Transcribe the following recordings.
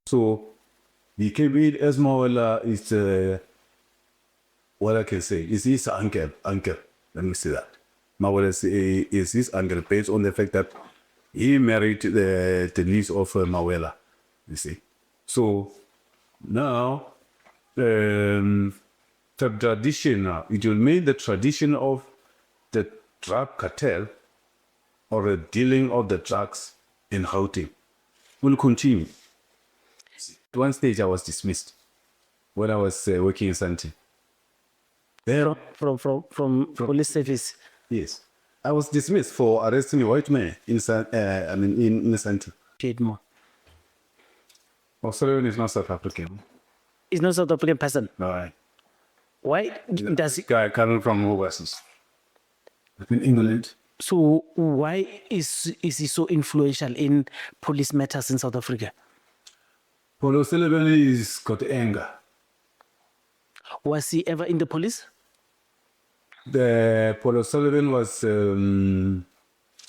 So he came in as Mawela is what I can say is his uncle. Let me say that. Mawela is his uncle based on the fact that he married the niece of Mawela. You see. So now the tradition, it will mean the tradition of the drug cartel or the dealing of the drugs in Gauteng will continue. At one stage, I was dismissed when I was working in Santi. From police service. Yes, I was dismissed for arresting a white man in in Santi. More. Australian is not South African. He's not South African person. No, Why does he? guy coming from overseas, in England. So why is he so influential in police matters in South Africa? Polo Cele is got anger. Was he ever in the police? The Polo Sullivan was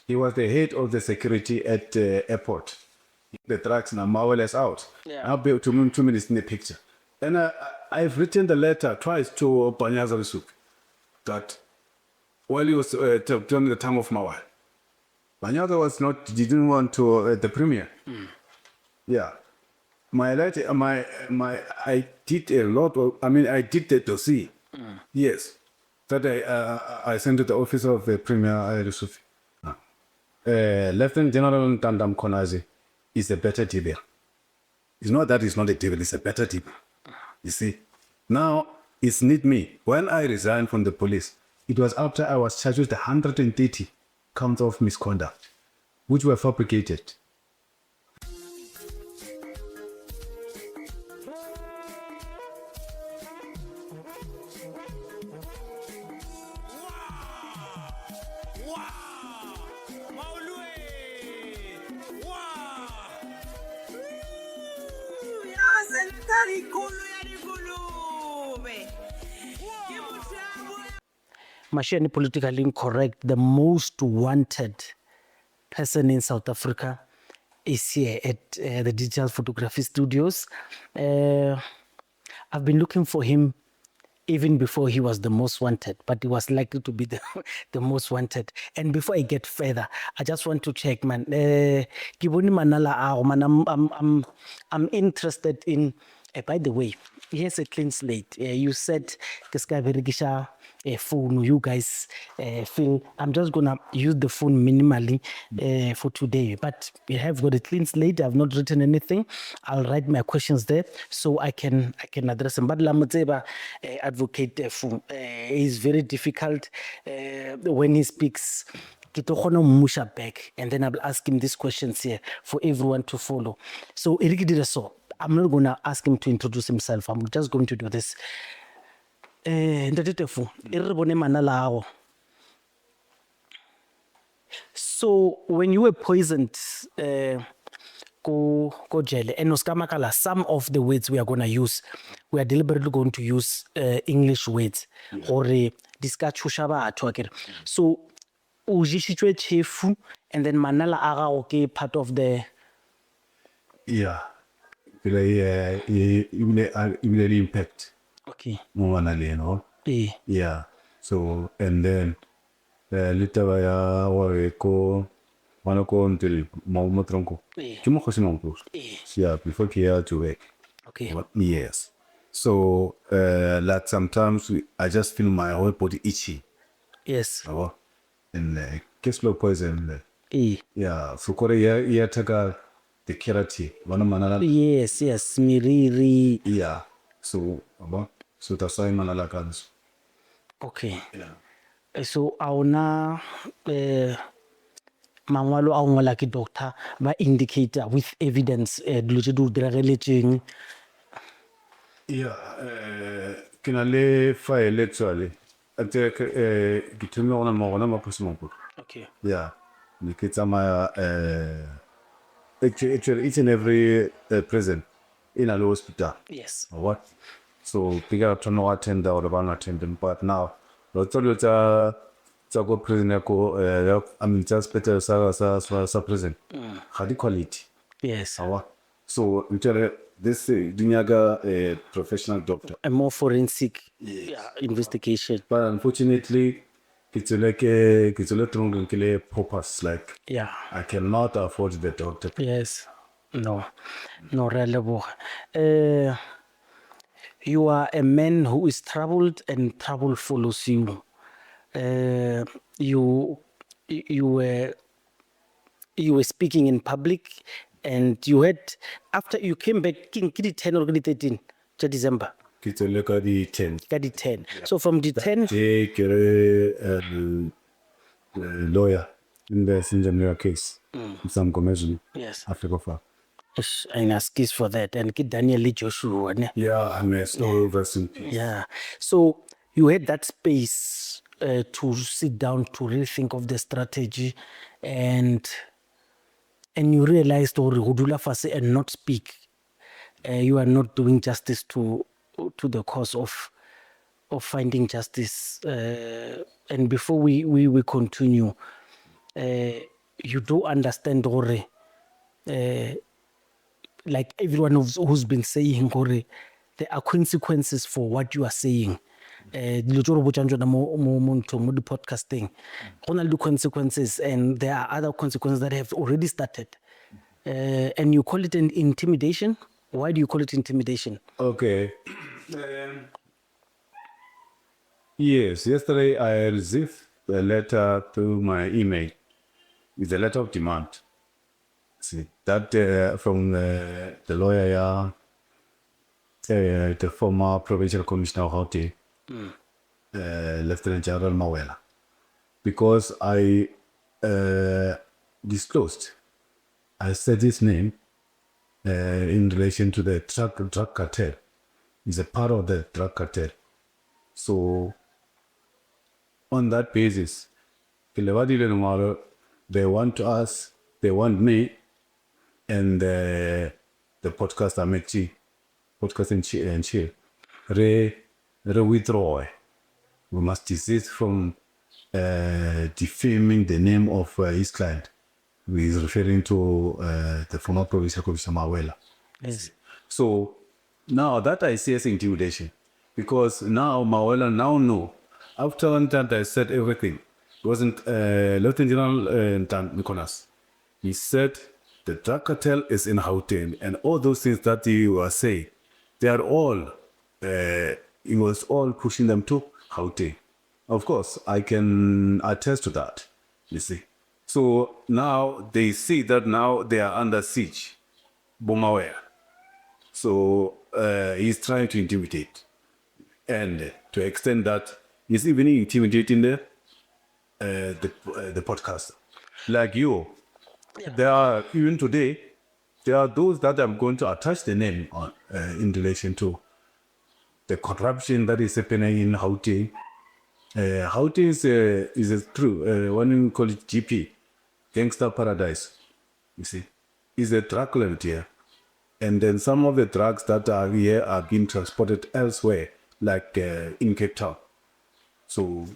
he was the head of the security at the airport. The drugs now Mawela is out. Yeah. I'll be 2 minutes in the picture. And I've written the letter twice to Banyaza Risuk that while he was during the time of Mawela, Banyaza didn't want to the premier. Yeah. I did a lot of, I did the dossier. Yes. That I sent to the office of the Premier Yusufi. Lieutenant General Tandam Konazi is a better DB. It's not that he's not a DB, it's a better DB. You see? Now, it's need me. When I resigned from the police, it was after I was charged with 130 counts of misconduct, which were fabricated. Mashani, politically incorrect, the most wanted person in South Africa is here at the Digital Photography Studios. I've been looking for him even before he was the most wanted, but he was likely to be the most wanted. And before I get further, I just want to check, man. I'm interested in, by the way, here's a clean slate. You said, phone, you guys feel, I'm just going to use the phone minimally for today. But we have got a clean slate. I've not written anything. I'll write my questions there so I can address them. But Lamutseba, advocate Tefo, is very difficult when he speaks. Back, and then I'll ask him these questions here for everyone to follow. So, I'm not going to ask him to introduce himself. I'm just going to do this. So when you were poisoned, go Cele, and some of the words we are going to use, we are deliberately going to use English words or discuss talking. So ujishitwe chefu, and then manala aga okay part of the yeah. It will impact. Okay. Yeah. So and then later ya wareko wanako until maumotronko. Cuma kosinong yeah, before here to work. Okay. Yes. So that sometimes I just feel my whole body itchy. Yes. And case low poison. Yeah. So Korea taka the kerati. Yes, miriri. Yeah. So that's why manala kanso. Okay. Yeah. So auna mangwalo a ngola ke doctor ba indicator with evidence dilo do diragelletseng. Yeah, kinale file actually. Ate githume ona mogona maphosimo. Okay. Yeah. Nikitsama actually each and every prison in a hospital. Yes. What? So bigger to no attend or one attendant, but now lots of go prison just better sa prison. Hadi quality. Yes. So literally this Dunyaga a professional doctor. A more forensic investigation. But unfortunately, it's like a purpose. Like Yeah. I cannot afford the doctor. Yes. No. No, relevant. You are a man who is troubled, and trouble follows you. You were speaking in public, and you had, after you came back, King 10 or 13 December. It's like the 10. 10. So from the 10, Take a lawyer in the Sinjamira case. Some commercial. yes, Africa. and ask is for that, and get Daniel Lee Joshua. Ne? Yeah, I'm a slow rest in peace. Yeah. So you had that space to sit down to really think of the strategy, and you realized, or hudula fase and not speak, you are not doing justice to the cause of finding justice. And before we continue, you do understand, or like everyone who's been saying, or there are consequences for what you are saying. Dilo tse o re botsang tsona mo the podcasting, go na le consequences, and there are other consequences that have already started. And you call it an intimidation. Why do you call it intimidation? Okay. Yes, yesterday I received a letter through my email. It's a letter of demand. See, that from the lawyer, the former provincial commissioner of Gauteng, Lieutenant General Mawela, because I disclosed, I said his name in relation to the drug cartel. He's a part of the drug cartel. So, on that basis, they want us, they want me, and the podcast podcast and chill, withdraw. We must desist from defaming the name of his client. He is referring to the former provincial commissioner Mawela. Yes. So now that I see as intimidation, because now Mawela now know. After one time I said everything, it wasn't Lieutenant General Nicholas. He said the drug cartel is in Gauteng, and all those things that you were saying, they are all, he was all pushing them to Gauteng. Of course, I can attest to that, you see. So now they see that now they are under siege, Bomaware. So he's trying to intimidate. And to extend that, he's even intimidating the podcaster. Like you, there are, even today, there are those that I'm going to attach the name on in relation to the corruption that is happening in Gauteng. Gauteng is a true, one we call it GP, Gangster Paradise, you see. Is a drug land here. And then some of the drugs that are here are being transported elsewhere, like in Cape Town. So,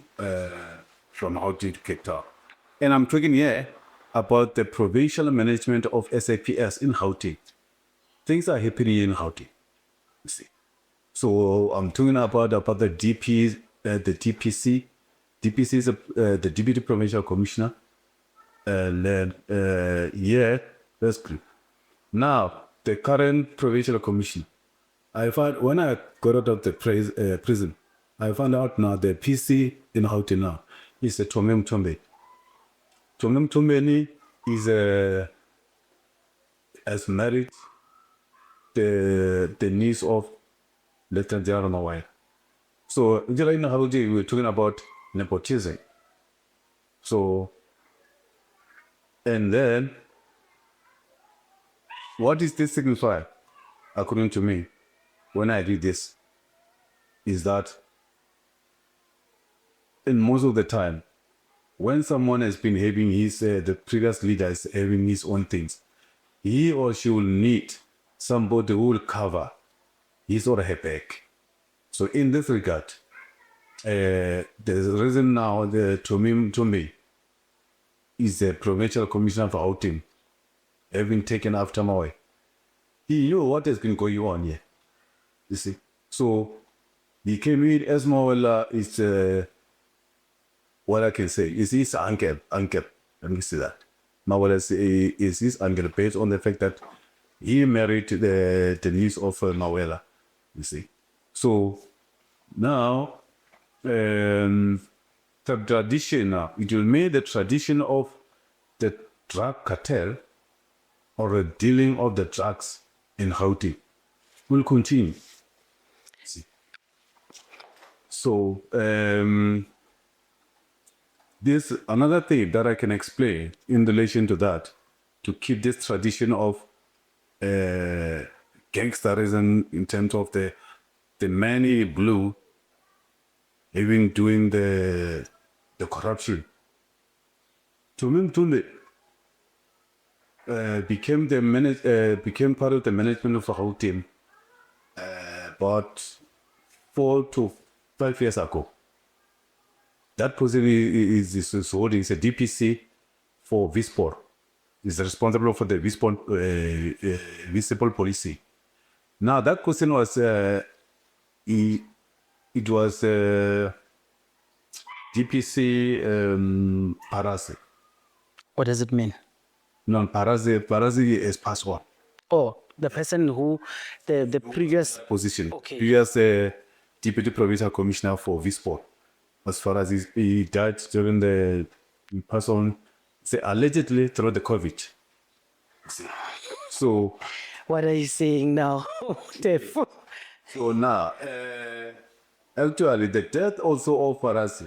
from Gauteng to Cape Town. And I'm talking here about the provincial management of SAPS in Gauteng. Things are happening in Gauteng, you see. So I'm talking about the DP, the DPC. DPC is the Deputy Provincial Commissioner. Yeah, that's good. Now, the current provincial commission, I found when I got out of the prison, I found out now the PC in Gauteng now is a Tomem Tombe. Tomem Tombe has married the niece of Lieutenant General Mawai. So in Gauteng, we were talking about nepotism. So, and then, what does this signify, according to me, when I read this, is that in most of the time, when someone has been having the previous leader is having his own things, he or she will need somebody who will cover his or her back. So in this regard, the reason now the Tomim is the provincial commissioner for Gauteng, having taken after Mawai. He knew what has been going on here. You see, so he came in as more it's what I can say is his uncle. Let me see that. Mawala is his uncle based on the fact that he married the niece of Mawela. You see, so now the tradition now it will make the tradition of the drug cartel or a dealing of the drugs in Gauteng will continue. See. So this another thing that I can explain in relation to that, to keep this tradition of gangsterism in terms of the many blue even doing the corruption. Tumim became became part of the management of the whole team about 4 to 5 years ago. That person is holding is a DPC for Vispor. Is responsible for the visible policing. Now that person was it was DPC Parase. What does it mean? No, Parase is past one Oh, the person who, the previous position. Okay. Previous Deputy Provincial Commissioner for Vispor. As far as he died during the person, say allegedly through the COVID. See. So What are you saying now? Tefo. so now, actually, the death also of Farasi.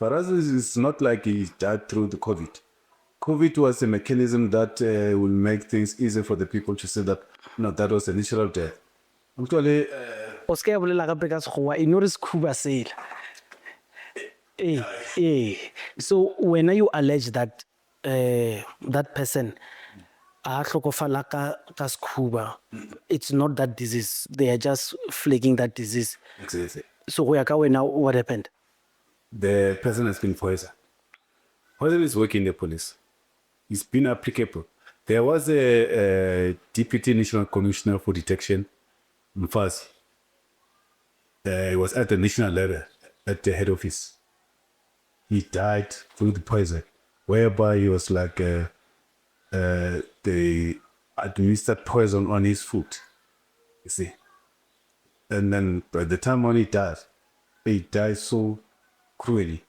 Farasi is not like he died through the COVID. COVID was a mechanism that will make things easier for the people to say that, no, that was a natural death. Actually, O ska ya bolela gape ka Sekgowa, e no re Sekhuba sela. So when you allege that that person a hlokofala ka Sekhuba, it's not that disease. They are just flagging that disease. exactly. So go ya ka wena, what happened? The person has been poisoned. Poison is working in the police. It's been applicable. There was a Deputy National Commissioner for Detection, Mfazi. He was at the national level, at the head office. He died through the poison, whereby he was like, they administered poison on his food, you see. And then by the time when he died so cruelly.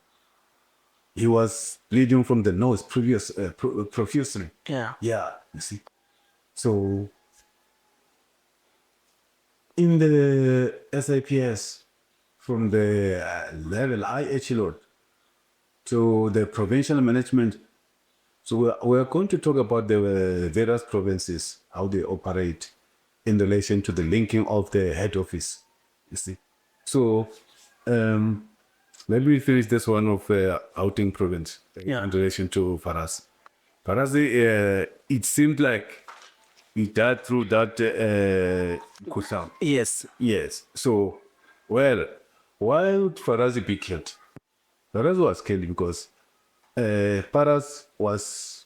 He was bleeding from the nose profusely. Yeah. Yeah, you see. So in the SAPS, from the level high echelon to the provincial management, so we're going to talk about the various provinces, how they operate in relation to the linking of the head office, you see. So let me finish this one of Outing province in relation to Faraz. Faraz, it seemed like he died through that Kusam. Yes. Yes. So, well, why would Faraz be killed? Faraz was killed because Faraz was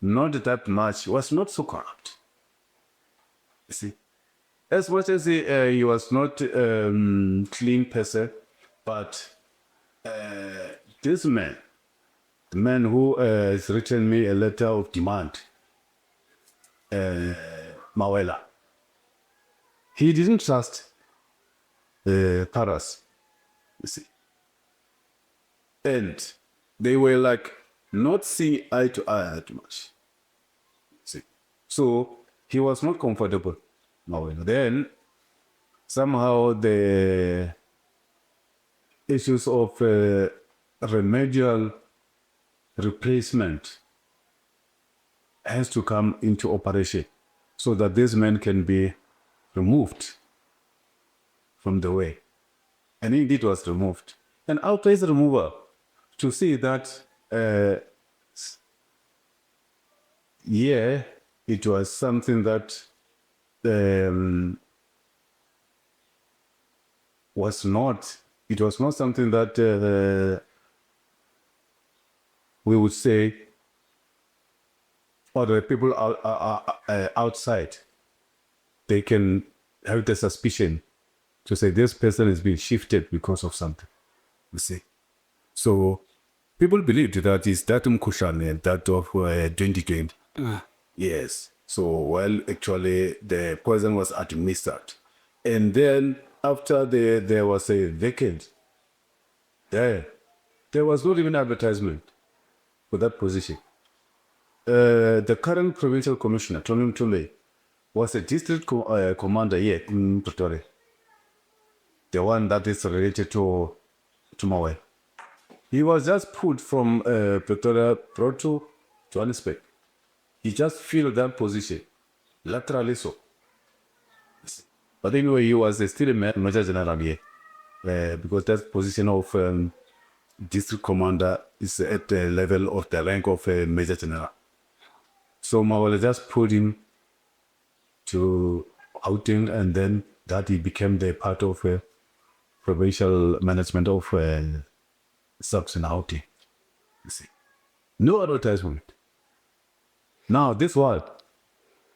not that much, was not so corrupt. You see, as much as he was not clean person, but this man, the man who has written me a letter of demand, Mawela, he didn't trust Paras, you see. And they were like not seeing eye to eye too much. See. So he was not comfortable, Mawela. Then somehow the issues of remedial replacement has to come into operation so that this man can be removed from the way. And indeed was removed. And after his removal, to see that, it was something that was not something that we would say, or the people outside they can have the suspicion to say this person is being shifted because of something. You see, so people believed that is that Mkushane, that of 2020. Yes. So well, actually, the poison was administered, and then after there was a vacant. There was not even advertisement for that position. The current provincial commissioner, Tony Mtule, was a district commander here in Pretoria. The one that is related to Mawe. He was just put from Pretoria, brought to Johannesburg. He just filled that position, laterally so. But anyway, he was still a major general here. Because that position of district commander is at the level of the rank of a major general. So Mawala just put him to outing, and then that he became the part of provincial management of SAPS and outing. You see, no advertisement. Now this one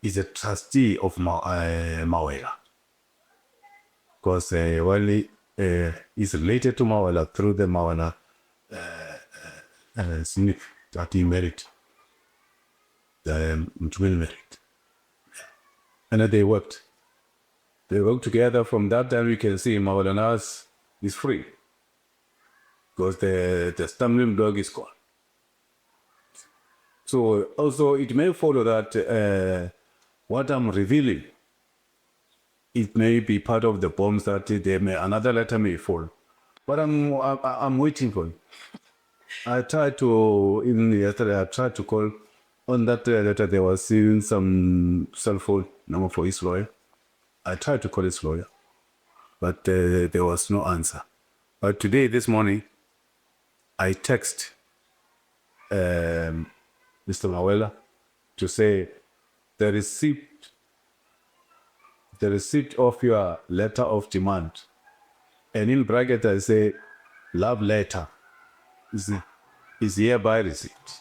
is a trustee of Mawela, because while he is related to Mawela through the Mawela snip that he married. The Mtwil married. And then they worked. They worked together. From that time, we can see Mawalanas is free. Because the stumbling block is gone. So also it may follow that what I'm revealing, it may be part of the bombs that another letter may fall. But I'm waiting for it. I tried to, even yesterday, I tried to call on that letter. There was even some cell phone number for his lawyer. I tried to call his lawyer, but there was no answer. But today, this morning, I text Mr. Mawela to say the receipt of your letter of demand, and in bracket I say love letter is hereby received.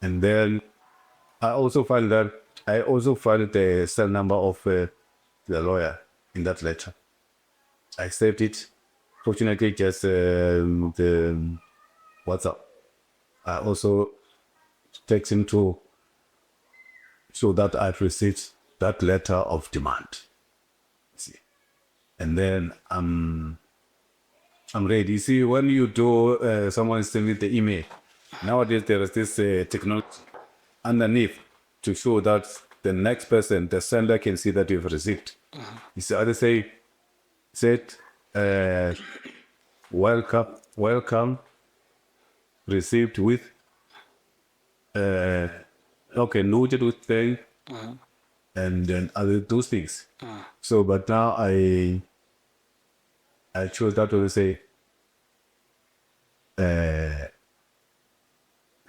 And then I also find the cell number of the lawyer in that letter. I saved it. Fortunately, just the WhatsApp. I also text him to show that I've received that letter of demand. See, and then I'm ready. You see, when you do, someone sending the email, nowadays there is this technology underneath to show that the next person, the sender, can see that you've received. You see, either said, welcome, received with, noted with thing, and then other those things. So, but now I chose that to say,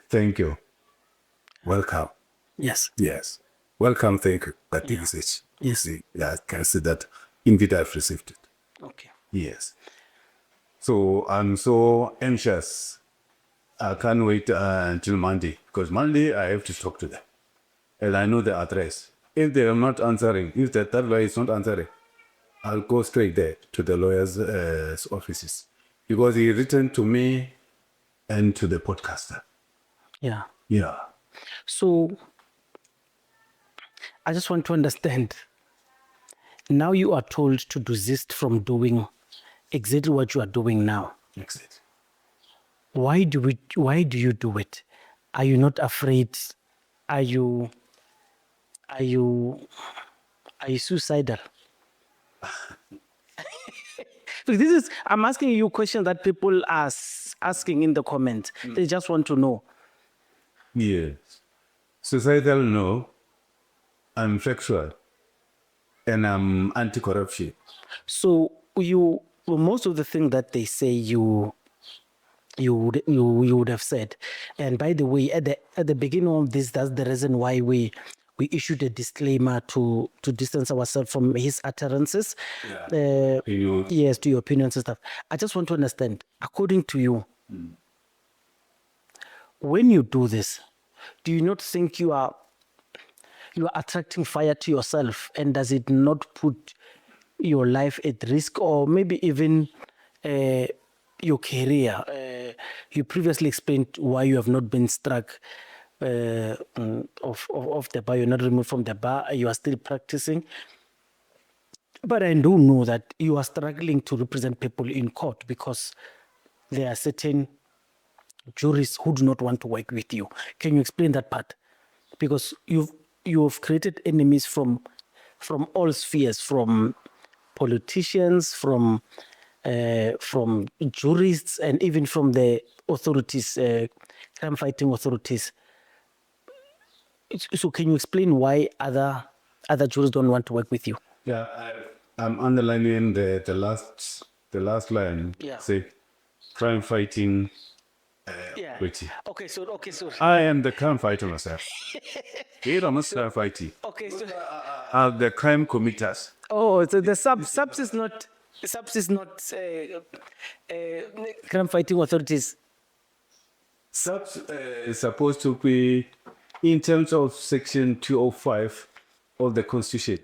thank you, welcome. Yes. Yes, welcome, thank you. That is it. Yes. See, yeah, I can see that. Indeed, I've received it. Okay. Yes. So I'm so anxious. I can't wait until Monday, because Monday I have to talk to them. And I know the address. If they are not answering, if that lawyer is not answering, I'll go straight there to the lawyer's offices. Because he written to me and to the podcaster. Yeah. Yeah. So I just want to understand. Now you are told to desist from doing exactly what you are doing now. Exactly. Why do you do it? Are you not afraid? Are you suicidal? I'm asking you a question that people are asking in the comments. They just want to know. Yes. Suicidal, no. I'm factual. And I'm anti-corruption. So most of the things that they say you would have said. And by the way, at the beginning of this, that's the reason why we issued a disclaimer to distance ourselves from his utterances. Yeah. Yes, to your opinions and stuff. I just want to understand, according to you, when you do this, do you not think you are you are attracting fire to yourself, and does it not put your life at risk, or maybe even your career? You previously explained why you have not been struck of the bar. You're not removed from the bar. You are still practicing. But I do know that you are struggling to represent people in court because there are certain juries who do not want to work with you. Can you explain that part? Because you've created enemies from all spheres, from politicians, from jurists, and even from the authorities, crime fighting authorities. So can you explain why other jurors don't want to work with you? Yeah, I'm underlining the last line. Yeah. Say, crime fighting. Yeah. Bheki. Okay, so I am the crime fighter myself. Here I'm not crime fighting. okay, so The crime committers. oh, so the SAPS is not crime fighting authorities. SAPS is supposed to be in terms of Section 205 of the Constitution.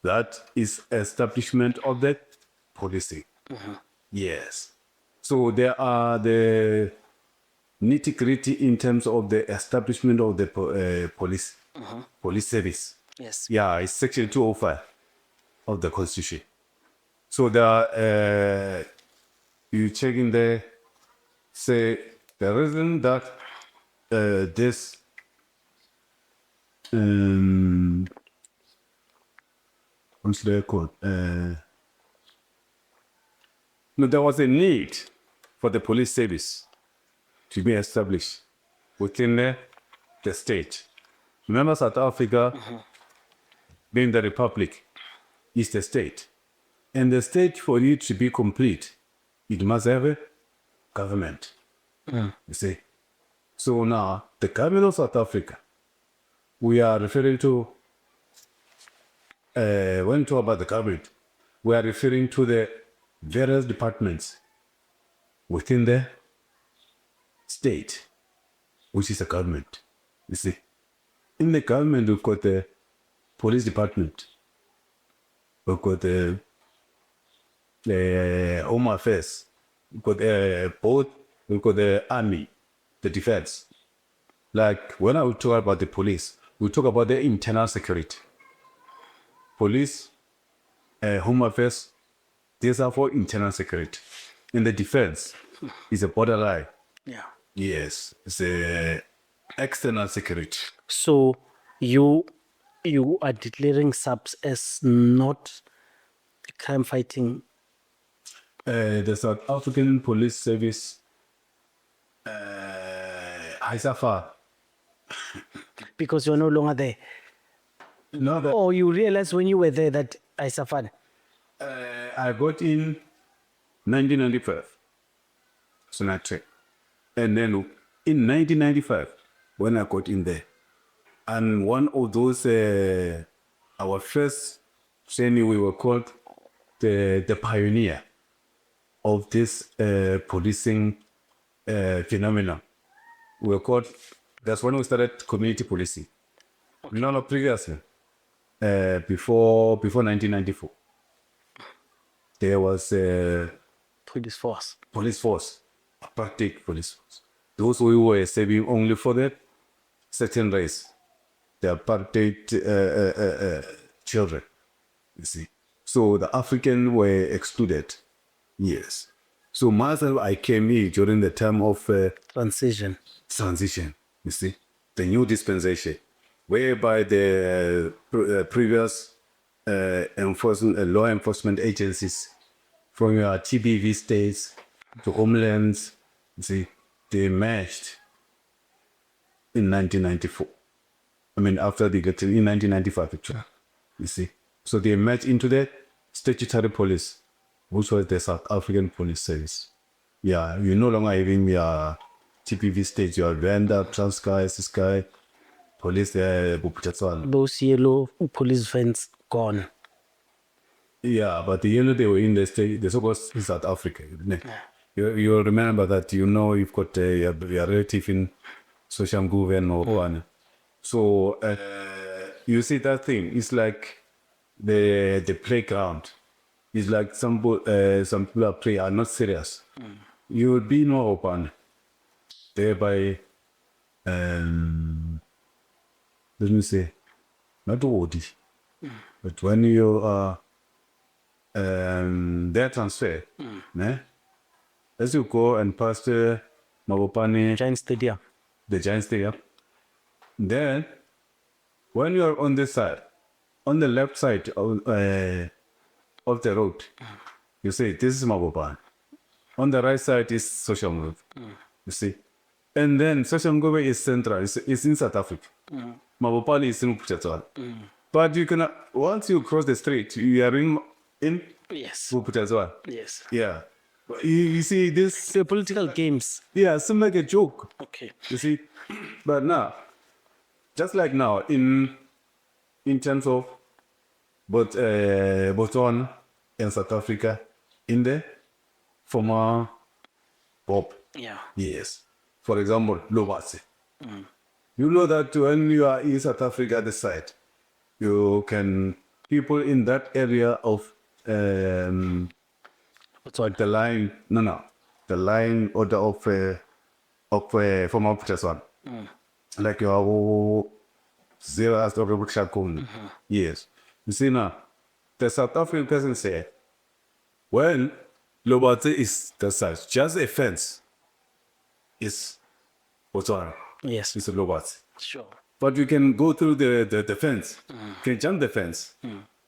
That is establishment of the policing. Yes. So there are the nitty-gritty in terms of the establishment of the police service. Yes. Yeah, it's Section 205 of the Constitution. So there are, you check in there, say the reason that this what's the called? No, there was a need for the police service to be established within the state. Remember, South Africa, being the republic, is the state. And the state, for it to be complete, it must have a government. You see? So now, the government of South Africa, we are referring to, when we talk about the government, we are referring to the various departments within the state, which is the government. You see? In the government, we've got the police department, we've got the Home Affairs, we've got both, we've got the army, the defense. Like when I would talk about the police, we talk about the internal security. Police, Home Affairs, these are for internal security. And the defense is a borderline. Yeah. Yes, it's a external security. So you are declaring SAPS as not crime fighting. The South African Police Service, ISAFA. Because you're no longer there. No, that Or you realized when you were there that I suffered. I got in 1995. So not true. And then in 1995, when I got in there, and one of those, our first training, we were called the pioneer of this policing phenomenon. We were called, that's when we started community policing. Okay. No, previously, before 1994, there was a Police force. apartheid police force. Those who were saving only for the certain race, the apartheid children, you see. So the African were excluded. Yes. So myself, I came here during the time of Transition, you see, the new dispensation, whereby the previous law enforcement agencies from your TBV states to homelands, you see, they merged in 1994. I mean, after they got in 1995, actually, you see. So they merged into the statutory police, which was the South African Police Service. Yeah, you no longer having your TPV states, your Rwanda, Transkei, Ciskei, police, Bophuthatswana. those yellow police vans gone. Yeah, but the yellow they were in the state, the so-called South Africa. Isn't it? You remember that, you've got your relative in Social Guven or one. So you see that thing, it's like the playground. It's like some people are not serious. You will be more open, thereby, let me say, not worthy. But when you are their transfer, as you go and pass the Mabopane, Giant Stadium. the Giant Stadium, then when you are on this side, on the left side of the road, you say, this is Mabopane. On the right side is Social Move. You see? And then Social Move is central, it's in South Africa. Mabopane is in Puchatswana. But you can, once you cross the street, you are in Yes. Puchatswana. Yes. Yeah. You see, this, The political games. yeah, seems like a joke. Okay. You see? But now, just like now, in terms of both Botswana and South Africa, in the former Bob. Yeah. Yes. For example, Lobase. You know that when you are in South Africa, the side, you can, people in that area of Botswana. the line, the line order of former Botswana. Like your zero as the Shakun. Yes. You see now, the South African person said, well, Lobate is the size, just a fence is Botswana. Yes. It's a Lobate. Sure. But you can go through the fence. You can jump the fence.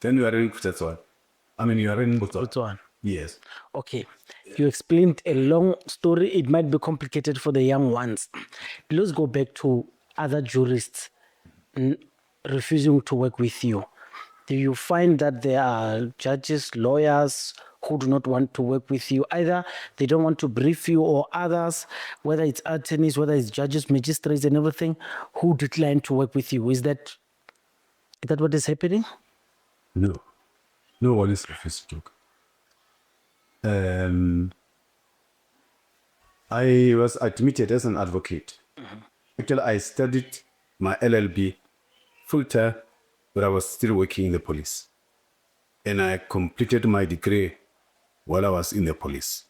Then you are in Botswana. I mean, you are in Botswana. Botswana. Yes. Okay. You explained a long story. It might be complicated for the young ones. Let's go back to other jurists refusing to work with you. Do you find that there are judges, lawyers who do not want to work with you? Either they don't want to brief you, or others, whether it's attorneys, whether it's judges, magistrates, and everything, who decline to work with you. Is that what is happening? No. No one is refused to talk. I was admitted as an advocate. Actually, I studied my LLB full time, but I was still working in the police. And I completed my degree while I was in the police.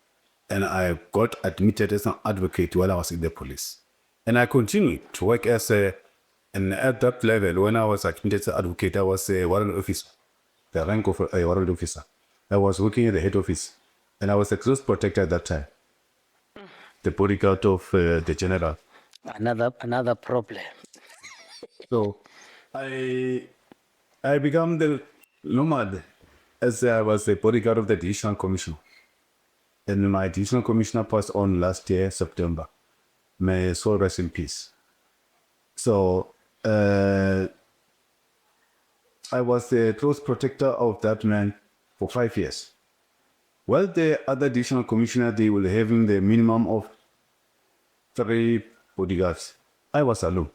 And I got admitted as an advocate while I was in the police. And I continued to work as and at that level, when I was admitted as an advocate, I was a warrant officer, the rank of a warrant officer. I was working at the head office, and I was a close protector at that time. The bodyguard of the general. Another problem. So I became the nomad as I was the bodyguard of the Divisional Commissioner. And my Divisional Commissioner passed on last year, September. May soul rest in peace. So I was the close protector of that man for 5 years. Well, the other Divisional Commissioner, they were having the minimum of 3 bodyguards. I was alone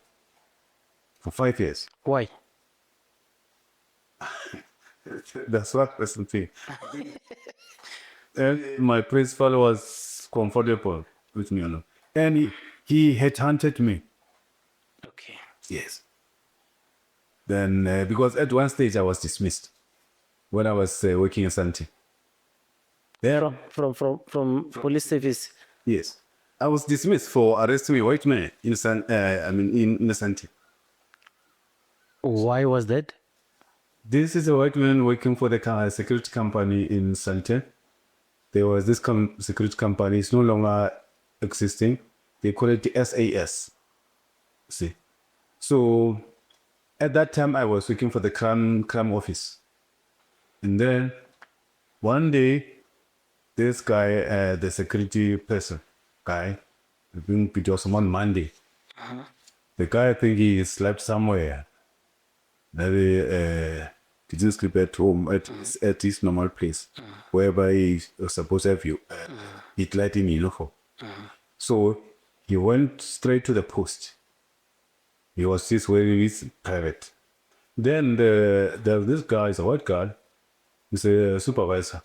for 5 years. Why? That's what was the thing. And my principal was comfortable with me alone. And he headhunted me. Okay. Yes. Then, because at one stage I was dismissed when I was working in Santi. There, From police service. yes. I was dismissed for arresting a white man in in Santi. Why was that? This is a white man working for the security company in Santi. There was this security company, it's no longer existing. They call it the SAS. See. So at that time I was working for the crime office. And then one day, this guy, the security person, it was on Monday. The guy, I think he slept somewhere. Maybe didn't sleep at home at his normal place, whereby he was supposed to have you it light in uniform. So he went straight to the post. He was just wearing his private. Then this guy is a white guy. He's a supervisor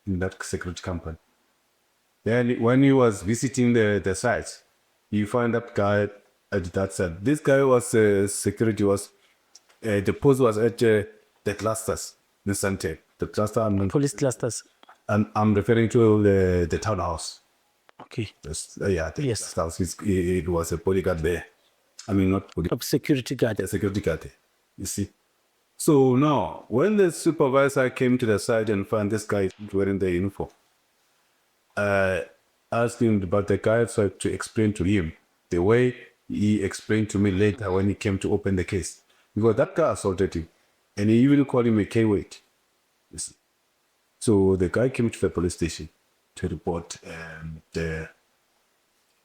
in that security company. Then when he was visiting the site, he found that guy at that side. This guy was security was the post was at the clusters in Sante. The cluster Police clusters. I'm referring to the townhouse. Okay. Yeah, the Yes. house. It was a bodyguard there. I mean, not bodyguard, Of security guard. a security guard there. You see. So now, when the supervisor came to the site and found this guy wearing the uniform, asked him about the guy so to explain to him the way he explained to me later when he came to open the case. Because that guy assaulted him. And he even called him a K-weight. So the guy came to the police station to report the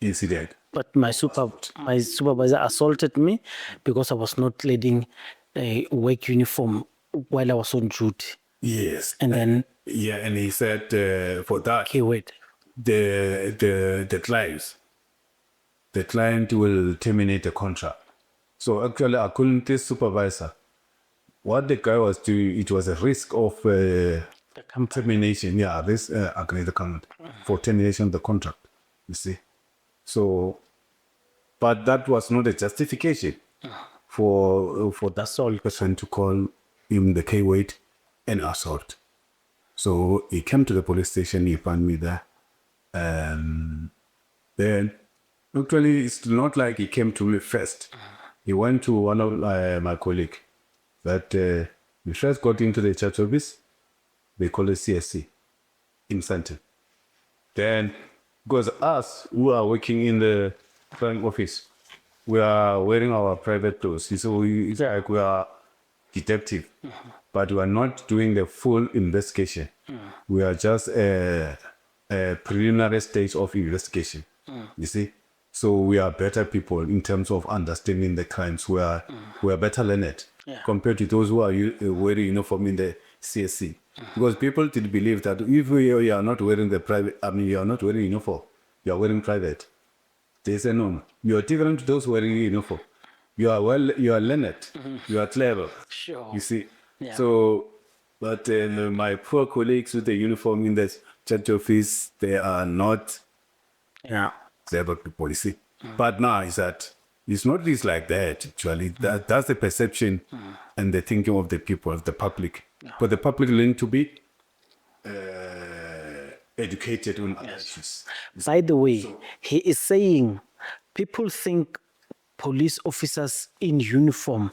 incident. But my supervisor assaulted me because I was not leading a work uniform while I was on duty. Yes. And then Yeah, and he said for that, okay, wait. the client will terminate the contract. So actually, according to this supervisor, what the guy was doing, it was a risk of termination. Yeah, this agreed the comment for termination of the contract. You see, so, but that was not a justification for the assault person to call him the K-weight and assault. So he came to the police station. He found me there. Then, actually, it's not like he came to me first. He went to one of my colleague. That we first got into the church office. They call it CSC in Santa. Then, because us who are working in the front office, we are wearing our private clothes. So it's like we are detective, but we are not doing the full investigation. We are just a preliminary stage of investigation. You see, so we are better people in terms of understanding the crimes. We are better learned compared to those who are wearing uniform in the CSC. Because people did believe that if you are not wearing the private, I mean, you are not wearing uniform, you are wearing private. They say no, you are different to those wearing uniform. You are learned, you are clever. Sure. You see. Yeah. So, but my poor colleagues with the uniform in the church office, they are not clever people. You see. But now is that it's not just like that. Actually, that's the perception and the thinking of the people, of the public. But the public learn to be educated on other issues. By the way, he is saying people think police officers in uniform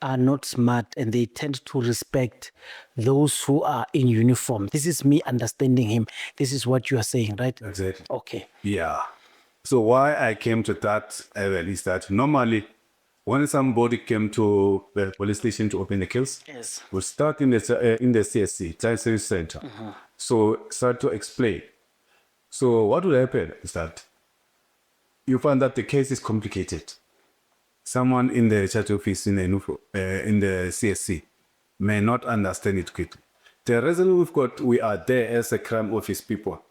are not smart and they tend to respect those who are in uniform. This is me understanding him. This is what you are saying, right? Exactly. Okay. Yeah. So why I came to that is that normally when somebody came to the police station to open the case, we start in the CSC, Child Service Center. So start to explain. So what will happen is that you find that the case is complicated. Someone in the church office in the CSC may not understand it quickly. The reason we are there as a crime office people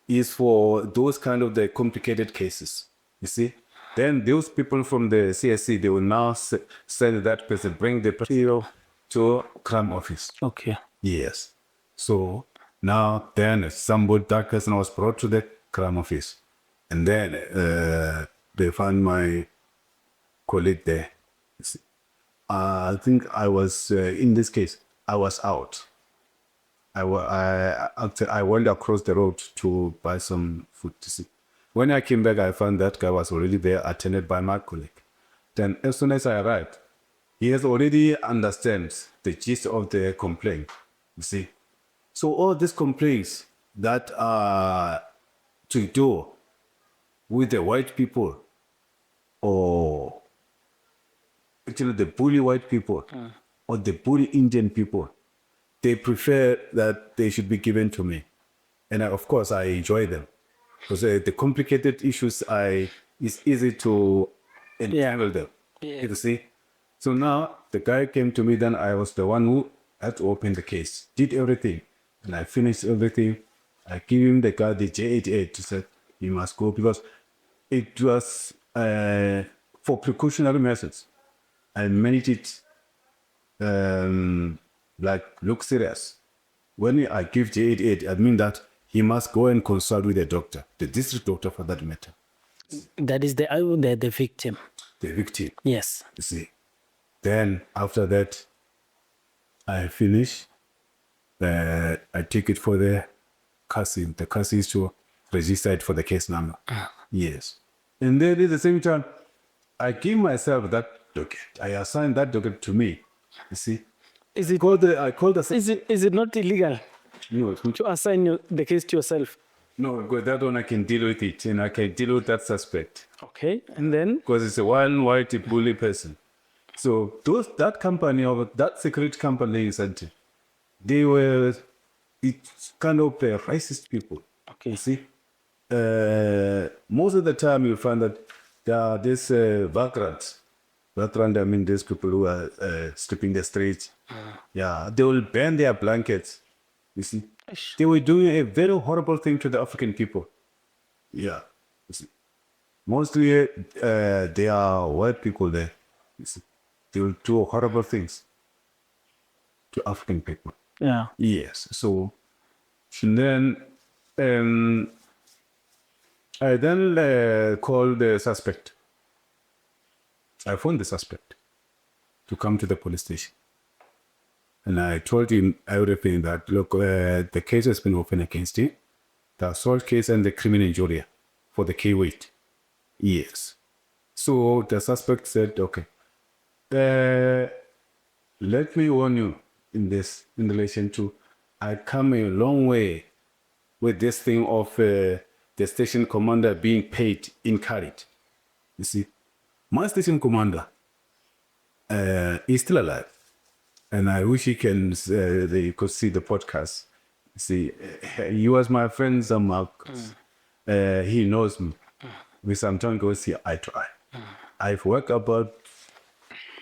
is for those kind of the complicated cases. You see? Then those people from the CSC, they will now send that person, bring the material to crime office. Okay. Yes. So now then that person was brought to the crime office. And then they found my colleague there. I think I was, in this case, I was out. I went across the road to buy some food to see. When I came back, I found that guy was already there, attended by my colleague. Then as soon as I arrived, he has already understand the gist of the complaint, you see. So all these complaints that are to do with the white people or actually the bully white people or the bully Indian people, they prefer that they should be given to me. And of course, I enjoy them. Because the complicated issues, it's easy to entangle them. You see? So now, the guy came to me, then I was the one who had to open the case. Did everything. And I finished everything. I gave him the guy the J88 to say he must go because it was for precautionary measures. I made it look serious. When I give J88, I mean that he must go and consult with the doctor, the district doctor for that matter. That is the victim. the victim. Yes. You see. Then after that, I finish. I take it for the CASI. The CASI is to register it for the case number. Yes. And then at the same time, I give myself that document. I assign that document to me. You see. Is it I call the is it not illegal no, to assign the case to yourself? no, because that one I can deal with it, and I can deal with that suspect Okay, and then because it's a one white bully person. So that company or that security company isn't. They were it's kind of racist people. okay. You see, most of the time you find that there are these vagrants. Vagrant, I mean, these people who are stripping the streets. Yeah, they will burn their blankets. You see, they were doing a very horrible thing to the African people. Yeah, you see. Mostly they are white people there. You see, they will do horrible things to African people. Yeah. Yes. So then I then called the suspect. I phoned the suspect to come to the police station. And I told him everything that, look, the case has been opened against him, the assault case and the criminal injury for the K weight. Yes. So the suspect said, okay, let me warn you in relation to, I come a long way with this thing of the station commander being paid in carried. You see, my station commander is still alive. And I wish they could see the podcast. See, he was my friend, Marcus. He knows me. We sometimes go see eye to eye. I've worked about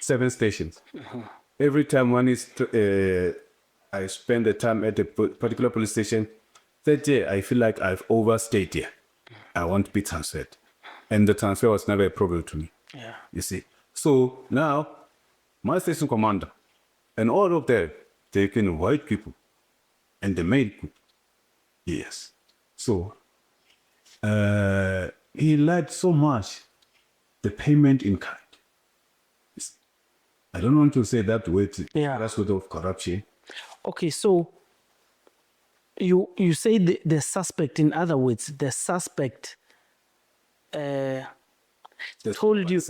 7 stations. Every time I spend the time at a particular police station, that day I feel like I've overstayed here. I want to be transferred. And the transfer was never a problem to me. Yeah. You see. So now, my station commander, and all of them, taking white people and the male people. Yes. So, he liked so much the payment in kind. I don't want to say that word. Yeah. That's word of corruption. Okay, so you say the suspect, in other words, the suspect told you.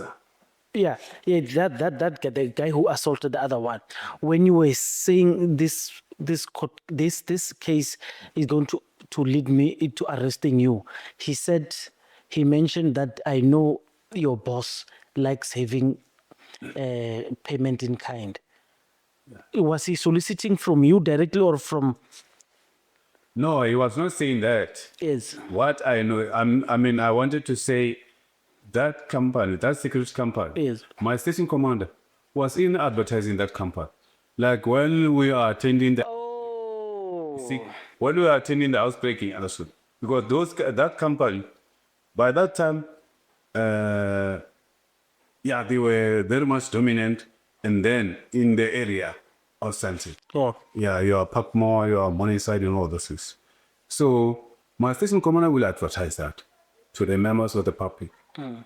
Yeah, that guy, the guy who assaulted the other one. When you were saying this case is going to lead me into arresting you, he mentioned that I know your boss likes having payment in kind. Was he soliciting from you directly or from? No, he was not saying that. Yes. What I know, I wanted to say that company, that security company, Yes. my station commander was in advertising that company. Like when we are attending the when we are attending the housebreaking also. Because that company, by that time, they were very much dominant, and then in the area of Santi. Oh. Yeah, your Papmore, your Morningside, and all those things. So my station commander will advertise that to the members of the public.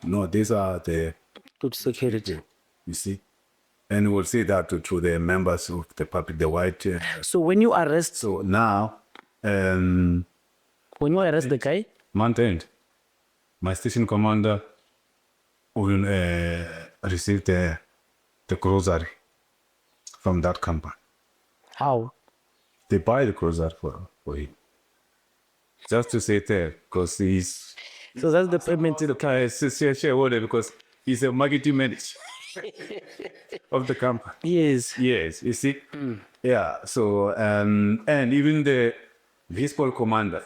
No, these are the Good security. you see, and we'll say that to the members of the public, the white. So when you arrest, So now, when you arrest the guy, month end, my station commander will receive the grocery from that company. how? They buy the grocery for him. Just to say there, because he's So that's the payment. shareholder, because he's a marketing manager of the company. Yes. Yes, you see? Yeah, so, and even the baseball commander,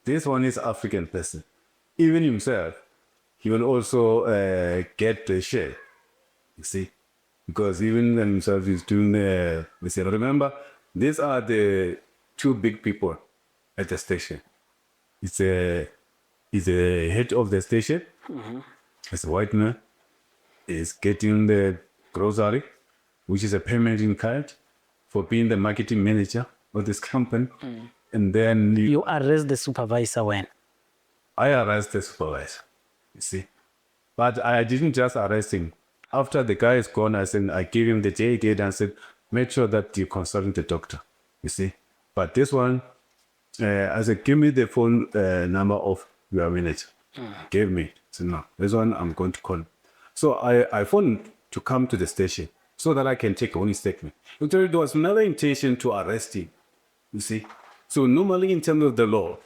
this one is African person. Even himself, he will also get the share, you see? Because even himself is doing we say, remember, these are the 2 big people at the station. It's a head of the station. It's a white man. Is getting the grocery, which is a payment in kind for being the marketing manager of this company. And then You arrest the supervisor when? I arrest the supervisor You see. But I didn't just arrest him. After the guy is gone, I gave him the JD and I said, make sure that you consult the doctor. You see. But this one, I said, give me the phone number of your manager. Gave me. I said, no, this one I'm going to call. So I phoned to come to the station so that I can take only statement. Actually, there was another intention to arrest him. You see. So normally in terms of the law,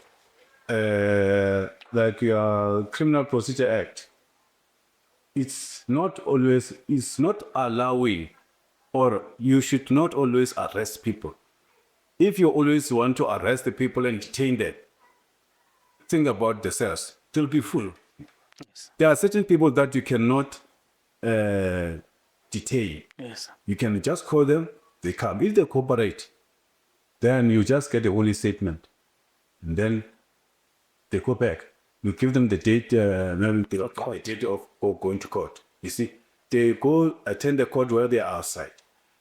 like your Criminal Procedure Act, it's not allowing, or you should not always arrest people. If you always want to arrest the people and detain them, think about the cells. They'll be full. Yes. There are certain people that you cannot detain. Yes. You can just call them, they come. If they cooperate, then you just get a holy statement. And then they go back. You give them the date, the date of going to court. You see, they go attend the court while they are outside.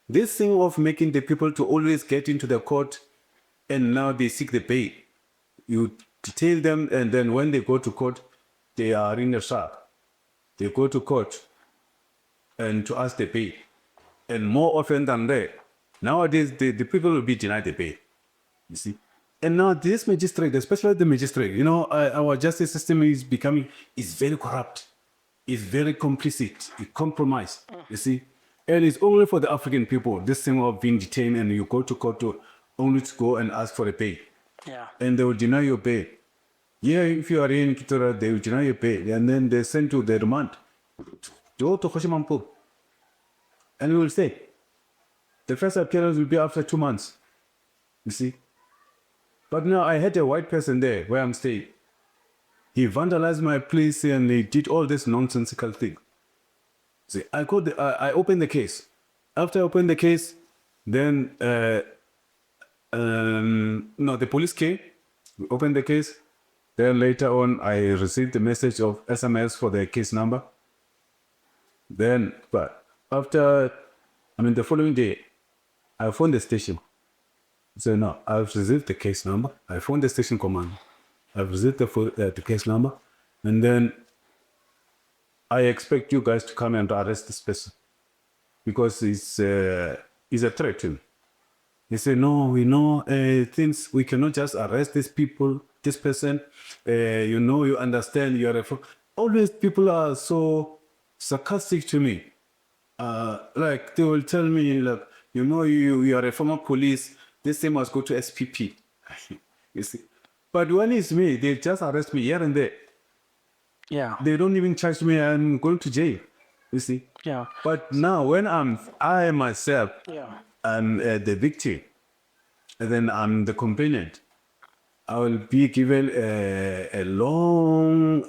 This thing of making the people to always get into the court and now they seek the bail. You detail them, and then when they go to court, they are in the shop. They go to court and to ask the bail. And more often than that, nowadays the people will be denied the bail. You see. And now this magistrate, especially the magistrate, our justice system is very corrupt. It's very complicit, it's compromised, you see. And it's only for the African people, this thing of being detained and you go to court only to go and ask for a bail. Yeah. And they will deny your bail. Yeah, if you are in Kitora, they will deny your bail. And then they send you the remand. Go to Hoshimampo. And we will say, the first appearance will be after 2 months. You see. But now I had a white person there where I'm staying. He vandalized my place and he did all this nonsensical thing. See, I opened the case. After I opened the case, then the police came. We opened the case. Then later on, I received the message of SMS for the case number. Then, but after, the following day, I phoned the station. So no, I've received the case number. I phoned the station command. I've received the case number, and then I expect you guys to come and arrest this person because it's a threat to me. He said, no, we know things. We cannot just arrest this person. You understand. Always people are so sarcastic to me. Like they will tell me, like, you are a former police. This thing must go to SPP. You see. But when it's me, they just arrest me here and there. Yeah. They don't even charge me. I'm going to jail. You see. Yeah. But now when I myself, I'm the victim, and then I'm the complainant, I will be given a long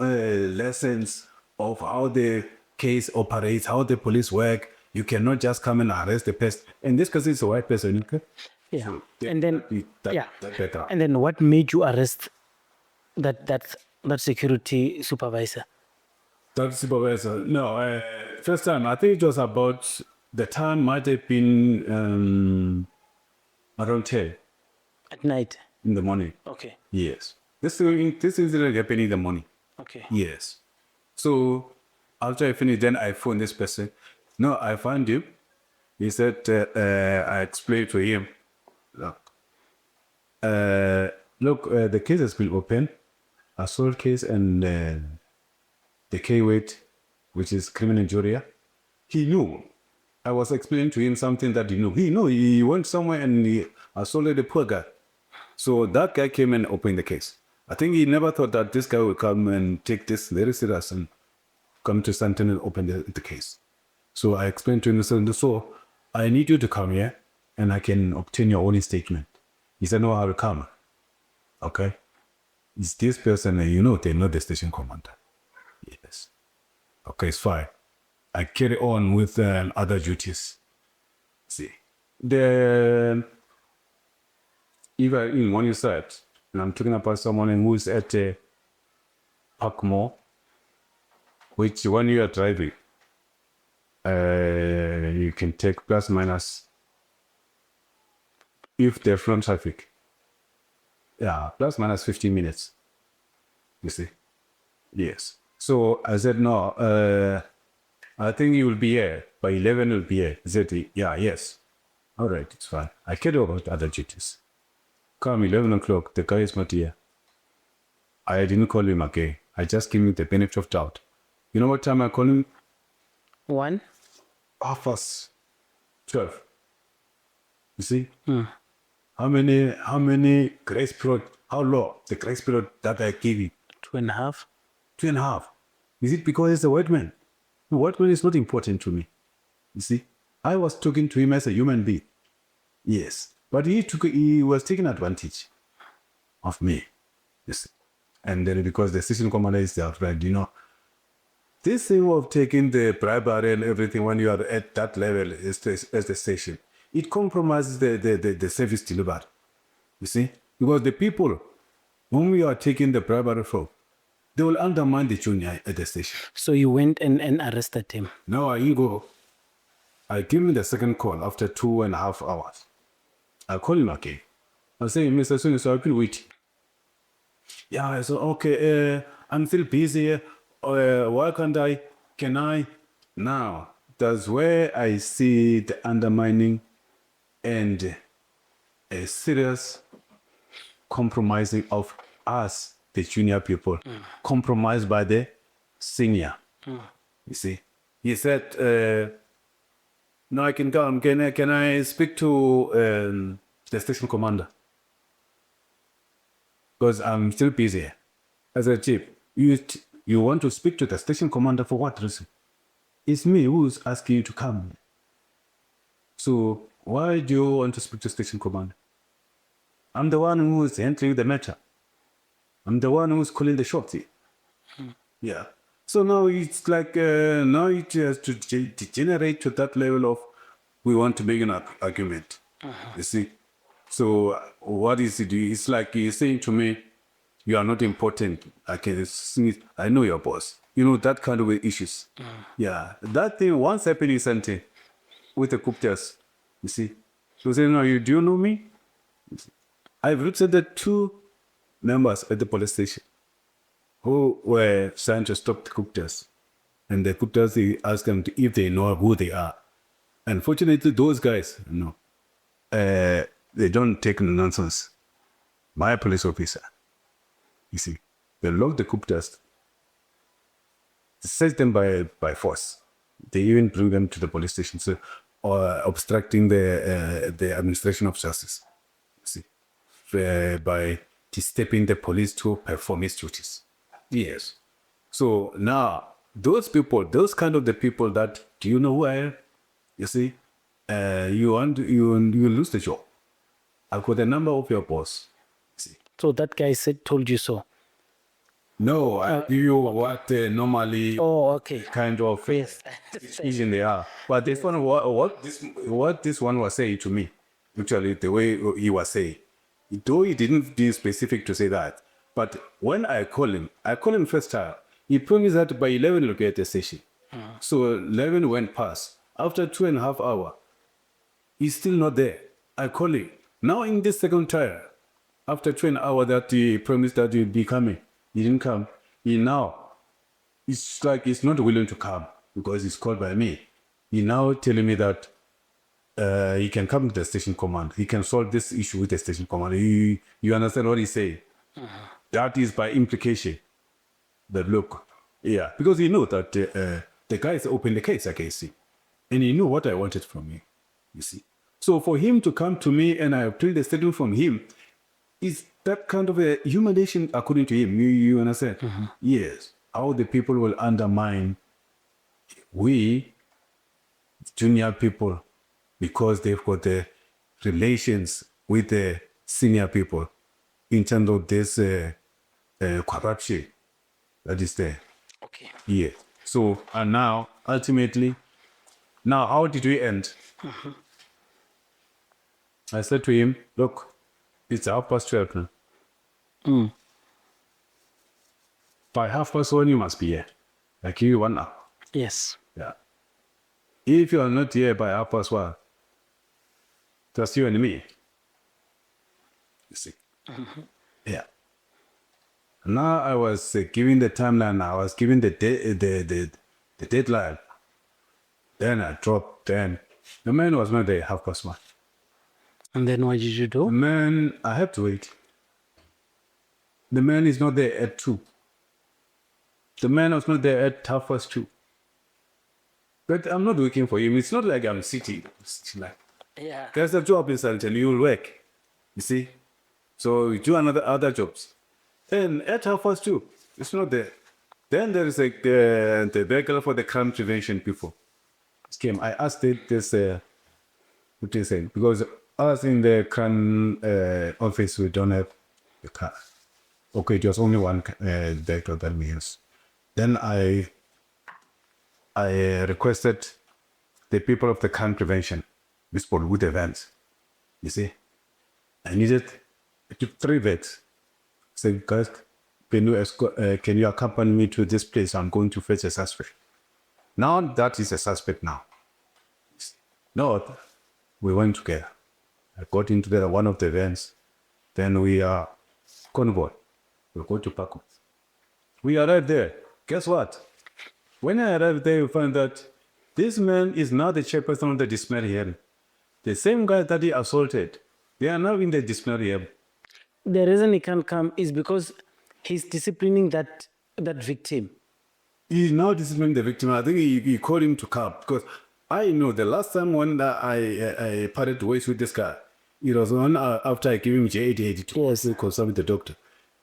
lessons of how the case operates, how the police work. You cannot just come and arrest the person. In this case, it's a white person. Okay? Yeah. So, And then that better. And then what made you arrest that security supervisor? That supervisor. No, first time I think it was about the time might have been around 10 At night. in the morning. Okay. Yes. This incident happened in the morning. Okay. Yes. So after I finished, then I phoned this person. No, I found him. He said, I explained to him, look, the case has been open, assault case and the K-weight, which is criminal injury. He knew. I was explaining to him something that he knew. He knew. He went somewhere and he assaulted a poor guy. So that guy came and opened the case. I think he never thought that this guy would come and take this very serious and come to Stanton and open the case. So I explained to him, so I need you to come here and I can obtain your own statement. He said, no, I will come. Okay. It's this person, they know the station commander. Yes. Okay, it's fine. I carry on with other duties. See. Then, even when you said, and I'm talking about someone who is at Park Mall, which when you are driving, you can take plus minus if they're from traffic. Yeah, plus minus 15 minutes. You see? Yes. So I said, no, I think you will be here. By 11, you'll be here. He said, yeah, yes. All right, it's fine. I carried over other duties. Come 11 o'clock, the guy is not here. I didn't call him again. I just gave him the benefit of doubt. You know what time I called him? 1. 12. You see? How many grace period, how long the grace period that I gave him? 2.5. 2.5. Is it because he's a white man? The white man is not important to me. You see? I was talking to him as a human being. Yes. But he was taking advantage of me. Yes. And then because the station commander is there, right, you know, this thing of taking the bribery and everything when you are at that level as the station, it compromises the service delivered. You see? Because the people whom we are taking the bribery from, they will undermine the junior at the station. So you went and arrested him. Now I go. I give him the second call after 2.5 hours. I call him again. I say, Mr. Suni, so I've been waiting. Yeah, I said, okay, I'm still busy. Why can't I? Can I? Now, that's where I see the undermining and a serious compromising of us, the junior people, compromised by the senior. You see? He said, no, I can come. Can I speak to the station commander? Because I'm still busy. I said, Chief, you want to speak to the station commander for what reason? It's me who's asking you to come. So why do you want to speak to station commander? I'm the one who's handling the matter. I'm the one who's calling the shots here. Yeah. So now it's like, now it has to degenerate to that level of we want to make an argument. You see? So what is it? It's like he's saying to me, you are not important. I know your boss. You know, that kind of issues. Yeah. That thing once happened recently with the Kuptas. You see? So saying, no, do you know me? I've represented 2 members at the police station who were trying to stop the Kuptas. And the Kuptas, they asked them if they know who they are. Unfortunately, those guys, no. They don't take nonsense. My police officer, you see, they lock the Kuptas, set them by force. They even bring them to the police station, so, or obstructing the administration of justice. You see, by disturbing the police to perform its duties. Yes. So now those people, those kind of the people that, do you know who I am? You see, you lose the job. I've got the number of your boss. See. So that guy told you so? No, I give you what normally okay. kind of Yes. decision they are. But this one, what this one was saying to me, actually the way he was saying, though he didn't be specific to say that, but when I call him first time, he promised that by 11 he'll get at the station. So 11 went past. After 2.5 hours, he's still not there. I call him. Now in this second time, after 2 hours that he promised that he'd be coming, he didn't come. It's like he's not willing to come because he's called by me. He now telling me that he can come to the station command. He can solve this issue with the station command. You understand what he's saying? That is by implication. That look, yeah, because he knew that the guys opened the case against him, and he knew what I wanted from him. You see, so for him to come to me and I obtained the statement from him, is that kind of a humiliation according to him. You understand? Yes. How the people will undermine we junior people because they've got the relations with the senior people in terms of this corruption that is there. Okay. Yeah. So, and now, ultimately, now how did we end? I said to him, look, it's 12:30 now. By 1:30 you must be here. I give you 1 hour. Yes. Yeah. If you are not here by 1:30, just you and me. You see. Yeah. Now I was giving the timeline. I was giving the deadline. Then I dropped. Then the man was not there 1:30. And then what did you The do? man, I have to wait. The man is not there at 2. The man was not there at 2:30. But I'm not working for him. It's not like I'm sitting. Like, Yeah. there's a job in Cartel. You'll work. You see? So you do other jobs. And at 2:30, it's not there. Then there is like the regular for the crime prevention people. Came. I asked this what they say, because us in the crime office we don't have the car. Okay, it was only one director that we use. Then I requested the people of the crime prevention, this for with events. You see, I needed 3 vets. Said, guys, can you accompany me to this place? I'm going to fetch a suspect. Now that is a suspect now. No, we went together. I got into one of the vans. Then we are convoy. We go to Paco. We arrived there. Guess what? When I arrived there, we found that this man is now the chairperson of the dismissal hearing. The same guy that he assaulted, they are now in the dismissal hearing. The reason he can't come is because he's disciplining that victim. He's now disciplining the victim. I think he called him to come because I know the last time when I parted ways with this guy, it was on after I gave him J8082 to consult with the doctor.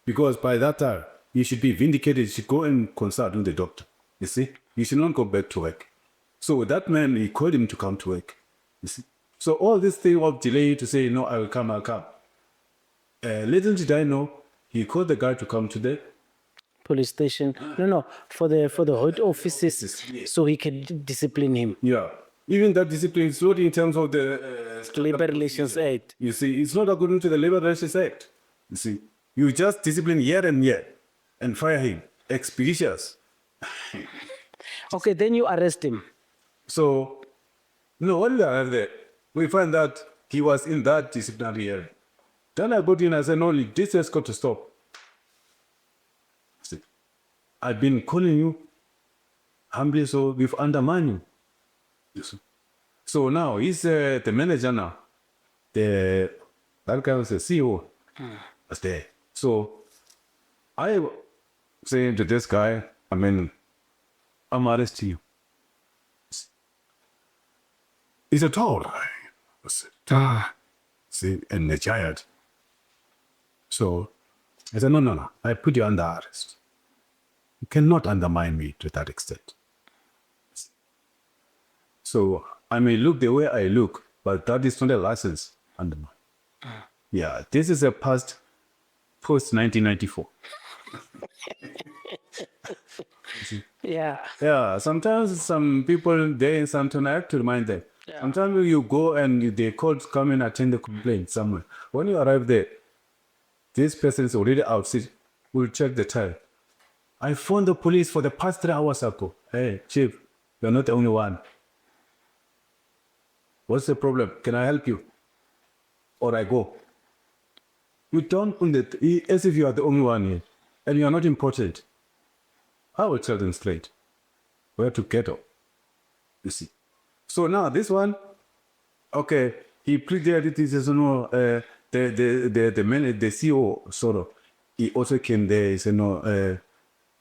Because by that time, he should be vindicated. He should go and consult with the doctor. You see? He should not go back to work. So that man, he called him to come to work. You see? So all this thing of delay to say, no, I will come, I'll come. Little did I know, he called the guy to come to the Police station. No, for the head offices, Yes. so he can discipline him. Yeah. Even that discipline is not in terms of the Labor Relations Act. You see, it's not according to the Labor Relations Act. You see, you just discipline year and fire him. Expeditious. Okay, then you arrest him. So, no, what did I have there? We find that he was in that disciplinary hearing. Then I got in and said, no, this has got to stop. See, I've been calling you humbly, so we've undermined you. You see. So now he's the manager now. That guy was the CEO. Was there. So I saying to this guy, I'm arresting you. He's a tall guy. I said, see, and a giant. So I said, no, I put you under arrest. You cannot undermine me to that extent. So I may look the way I look, but that is not a license undermine. Yeah, this is a post 1994. Yeah. Yeah, sometimes some people there in Santana, I have to remind them. Yeah. Sometimes you go and they call to come and attend the complaint somewhere. When you arrive there, this person is already out. We'll check the time. I phoned the police for the past 3 hours ago. Hey, chief, you're not the only one. What's the problem? Can I help you? Or I go. You don't put it as if you are the only one here and you are not important. I will tell them straight where to get up. You see. So now this one, okay, he pleaded it is no the CEO sort of. He also came there. He said no,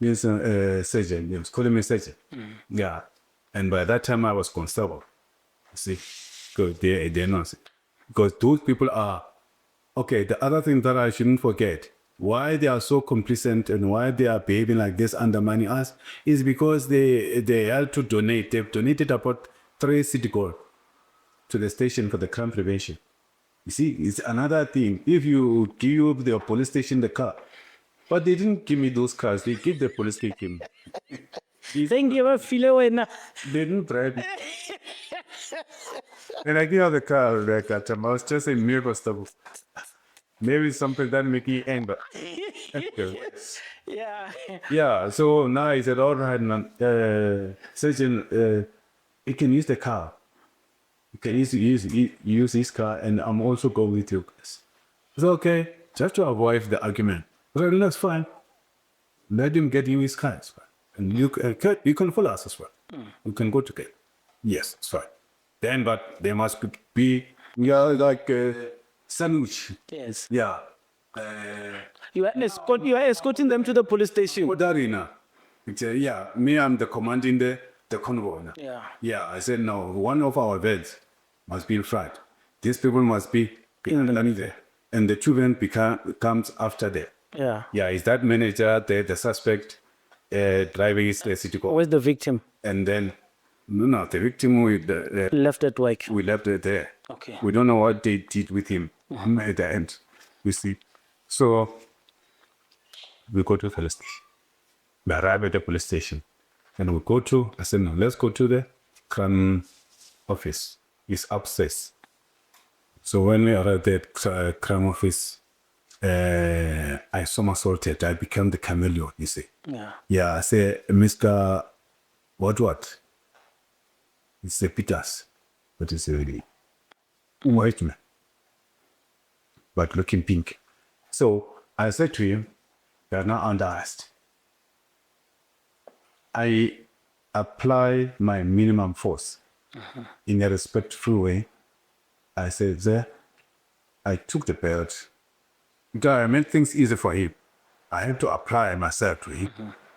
surgeon. He was calling me surgeon. Yeah, and by that time I was constable. You see, because they're not, because those people are okay. The other thing that I shouldn't forget, why they are so complacent and why they are behaving like this, undermining us, is because they had to donate. They've donated about 3 city gold to the station for the crime prevention. You see, it's another thing. If you give the police station the car, but they didn't give me those cars. They gave the police station. Thank you, Philo. They didn't bribe me. And I give her the car like that. I was just a mere stuff. Maybe something that make you angry. Yeah. Yeah, so now he said, all right, man, surgeon, you can use the car. You can use his car, and I'm also going with you guys. It's okay, just to avoid the argument. I said, that's fine. Let him get you his car as well. And you can follow us as well. You can go together. Yes, that's right. Then, but there must be like a sandwich. Yes. Yeah. You are escorting them to the police station. Darina. Yeah, me, I'm the commanding the convoy. Now. Yeah. Yeah, I said, no, one of our vets must be in front. These people must be underneath there. And the children comes after them. Yeah. Yeah, is that manager, the suspect, driving his city court. Where's the victim? And then, no, the victim, Left at work. we left it there. Okay. We don't know what they did with him at the end. You see. So, we go to the police station. We arrive at the police station. And we go to, I said, no, let's go to the crime office. It's upstairs. So when we arrived at the crime office, I somersaulted. I became the chameleon, you see. Yeah. Yeah, I say, Mr. What? It's a Peters. But it's a really white man. But looking pink. So I said to him, you are not under arrest. I apply my minimum force in a respectful way. I said, there, I took the belt. Because I made things easy for him. I had to apply myself to him.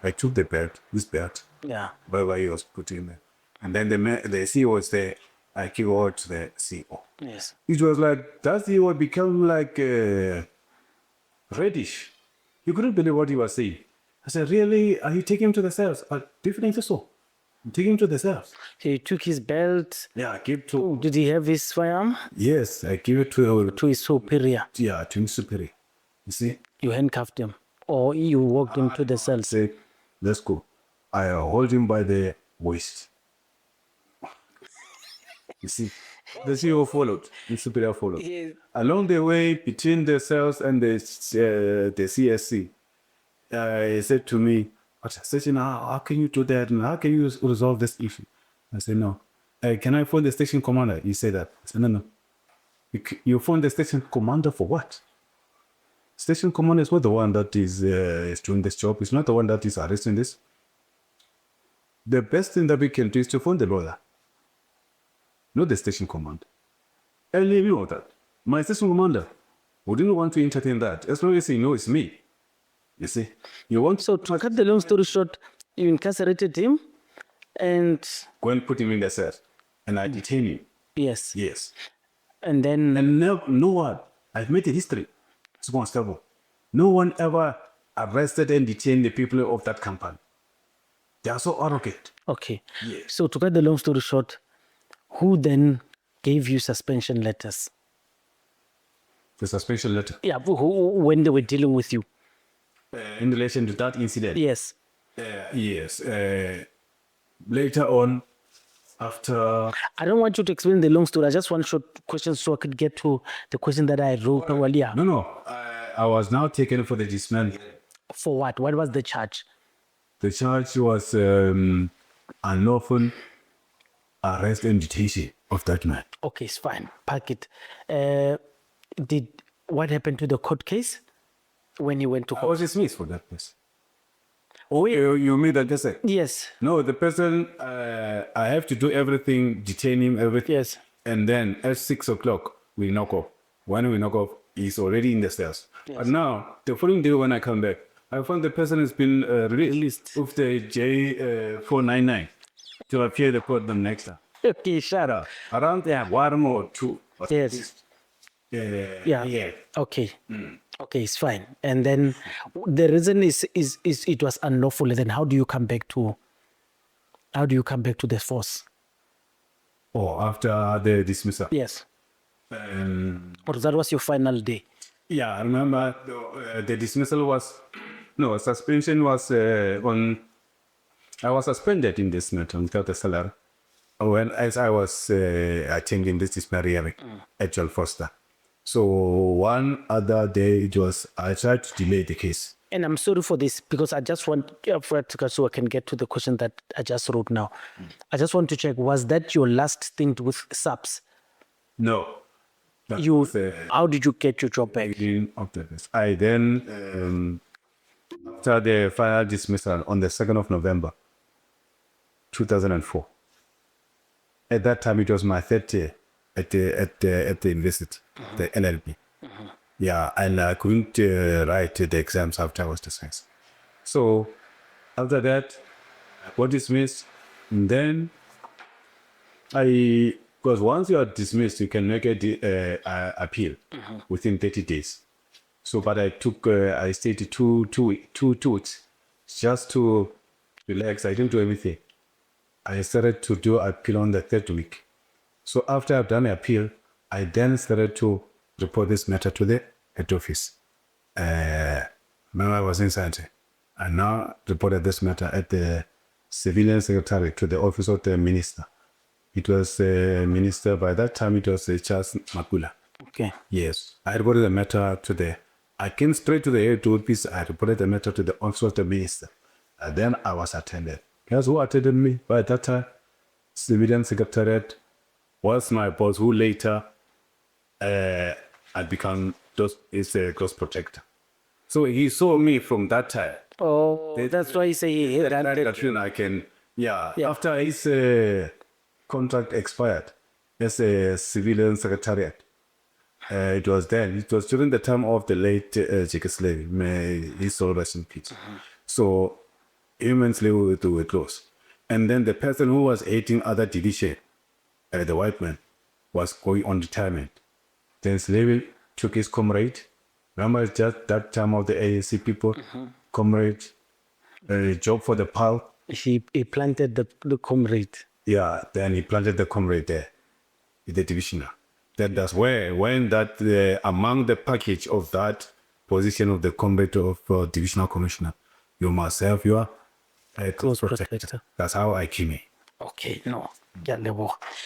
I took the belt, this belt, Yeah. wherever he was putting there. And then the CEO was there. I gave out to the CEO. Yes. It was like, that CEO became like reddish. You couldn't believe what he was saying. I said, really? Are you taking him to the cells? Definitely so. Take him to the cells. He took his belt. Yeah, I gave to. Did he have his firearm? Yes, I gave it to To his superior. yeah, to his superior. You see? You handcuffed him. Or you walked him to the cells. Say, let's go. I hold him by the waist. You see? The CEO followed. The superior followed. Yes. Along the way, between the cells and the CSC, he said to me, I said, how can you do that? And how can you resolve this issue? I said, no. Can I phone the station commander? He said that. I said, no. You phone the station commander for what? Station commander is not the one that is doing this job. It's not the one that is arresting this. The best thing that we can do is to phone the lawyer, not the station commander. And you know that. My station commander wouldn't want to entertain that. As long as he knows it's me. You see? You want So to cut the long story short, you incarcerated him and go and put him in the cell. And I detain him. yes. Yes. And then And no one, I've made a history. It's constable. No one ever arrested and detained the people of that company. They are so arrogant. okay. Yes. So to cut the long story short, who then gave you suspension letters? The suspension letter. Yeah, when they were dealing with you. In relation to that incident. Yes. Yes. Later on, after I don't want you to explain the long story. I just want short questions so I could get to the question that I wrote earlier. no, I was now taken for the dismissal. For what? What was the charge? The charge was unlawful arrest and detention of that man. Okay, it's fine. Park it. What happened to the court case when you went to I court? was dismissed for that person. Oh, You mean that person? yes. No, the person, I have to do everything, detain him, everything. Yes. And then at 6 o'clock, we knock off. When we knock off, he's already in the cells. But now, the following day when I come back, I found the person has been released with the J499 to appear the court the next time. Okay, shut up. Around there, 1 or 2. Yes. Yeah. Okay. Okay, it's fine. And then the reason is it was unlawful. Then how do you come back to the force? Or after the dismissal. Yes. Or that was your final day. Yeah, I remember the dismissal was, suspension was I was suspended in this matter without a salary. As I was attending this disciplinary hearing at Joel Foster. So one other day I tried to delay the case. And I'm sorry for this because I just want so I can get to the question that I just wrote now. I just want to check, was that your last stint with SAPS? No. How did you get your job back? I then After the final dismissal on the 2nd of November, 2004. At that time, it was my third year at the university, the LLB. Yeah, and I couldn't write the exams after I was dismissed. So after that, I got dismissed. And then because once you are dismissed, you can make a appeal within 30 days. So, but I stayed two weeks just to relax. I didn't do anything. I started to do appeal on the third week. So after I've done the appeal, I then started to report this matter to the head office. Remember I was inside. I now reported this matter at the civilian secretary to the office of the minister. It was minister, by that time it was Charles Makula. Okay. Yes. I reported the matter I came straight to the head office. I reported the matter to the office of the minister. And then I was attended. Guess who attended me by that time? Civilian secretariat was my boss, who later had become is a close protector. So he saw me from that time. Oh, that's why you say he ran. I can, after his contract expired as a civilian secretariat, it was during the time of the late Cele, may his soul rest in peace. So immensely we were close. And then the person who was aiding other division, the white man, was going on retirement. Then Cele took his comrade. Remember just that time of the ANC people, comrade, job for the PAL. He planted the comrade. Yeah, then he planted the comrade there, in the divisional. Then that's where, when that, among the package of that position of the comrade of divisional commissioner, you must have your close protector. That's how I came in. Okay, no.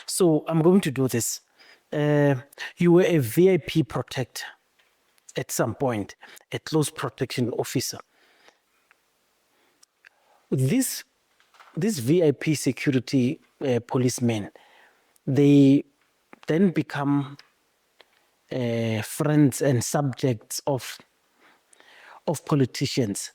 So I'm going to do this. You were a VIP protector at some point, a close protection officer. This VIP security policemen, they then become friends and subjects of politicians.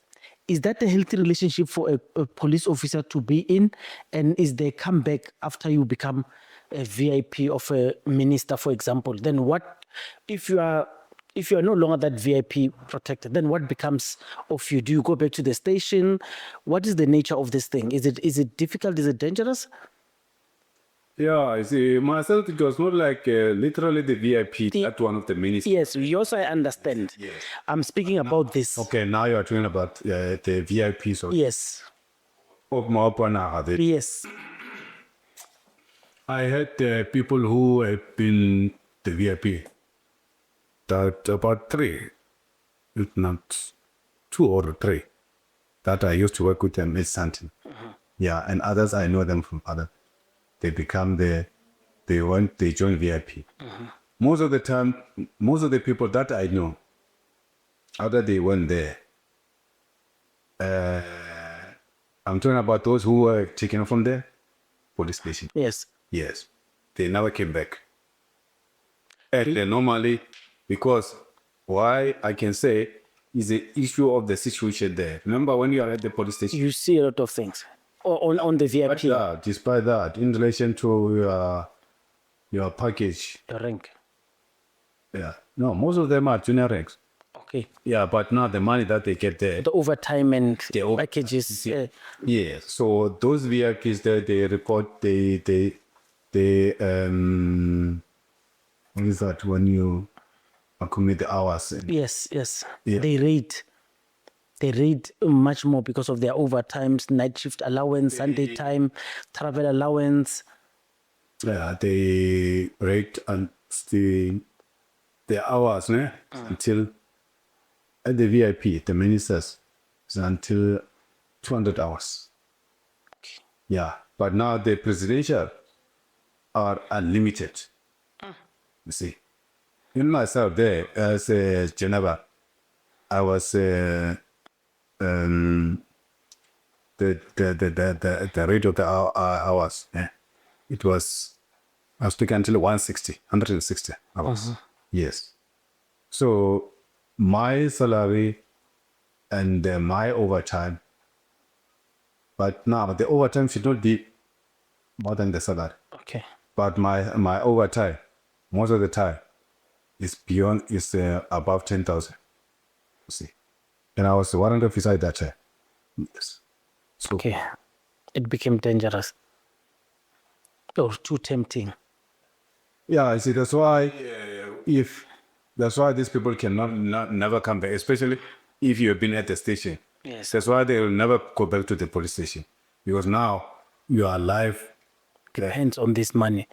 Is that a healthy relationship for a police officer to be in? And is there comeback after you become a VIP of a minister, for example? Then what, if you are no longer that VIP protector, then what becomes of you? Do you go back to the station? What is the nature of this thing? Is it difficult? Is it dangerous? Yeah, I see. Myself, it was not like literally the VIP at one of the ministers. Yes, yours I understand. Yes. I'm speaking about this. Okay, now you are talking about the VIPs. Yes. Yes. I had people who have been the VIP. That about 3, if not 2 or 3, that I used to work with them is something. Yeah, and others I know them from other. They become they join VIP. Most of the time, most of the people that I know, after they went there, I'm talking about those who were taken from the police station. Yes. Yes, they never came back. And normally, because why I can say is the issue of the situation there. Remember when you are at the police station? You see a lot of things on the VIP. But yeah, despite that, in relation to your package. Your rank. Yeah. No, most of them are junior ranks. Okay. Yeah, but now the money that they get there. The overtime and the packages. Yeah. So those VIPs that they report, they what is that when you accumulate the hours? Yes. Yeah. They rate much more because of their overtimes, night shift allowance, Sunday time, travel allowance. Yeah, they rate and the hours until at the VIP, the ministers, is until 200 hours. Okay. Yeah, but now the presidential are unlimited. You see, in myself there as Geneva, I was the rate of the hours. It was I was taking until 160 hours. Yes. So my salary and my overtime. But now the overtime should not be more than the salary. Okay. But my overtime, most of the time, is above 10,000. You see, and I was the warrant officer at that time. Yes. So Okay. It became dangerous or too tempting. yeah, I see. That's why that's why these people cannot never come back, especially if you have been at the station. Yes. That's why they will never go back to the police station, because now you are alive. Depends on this money.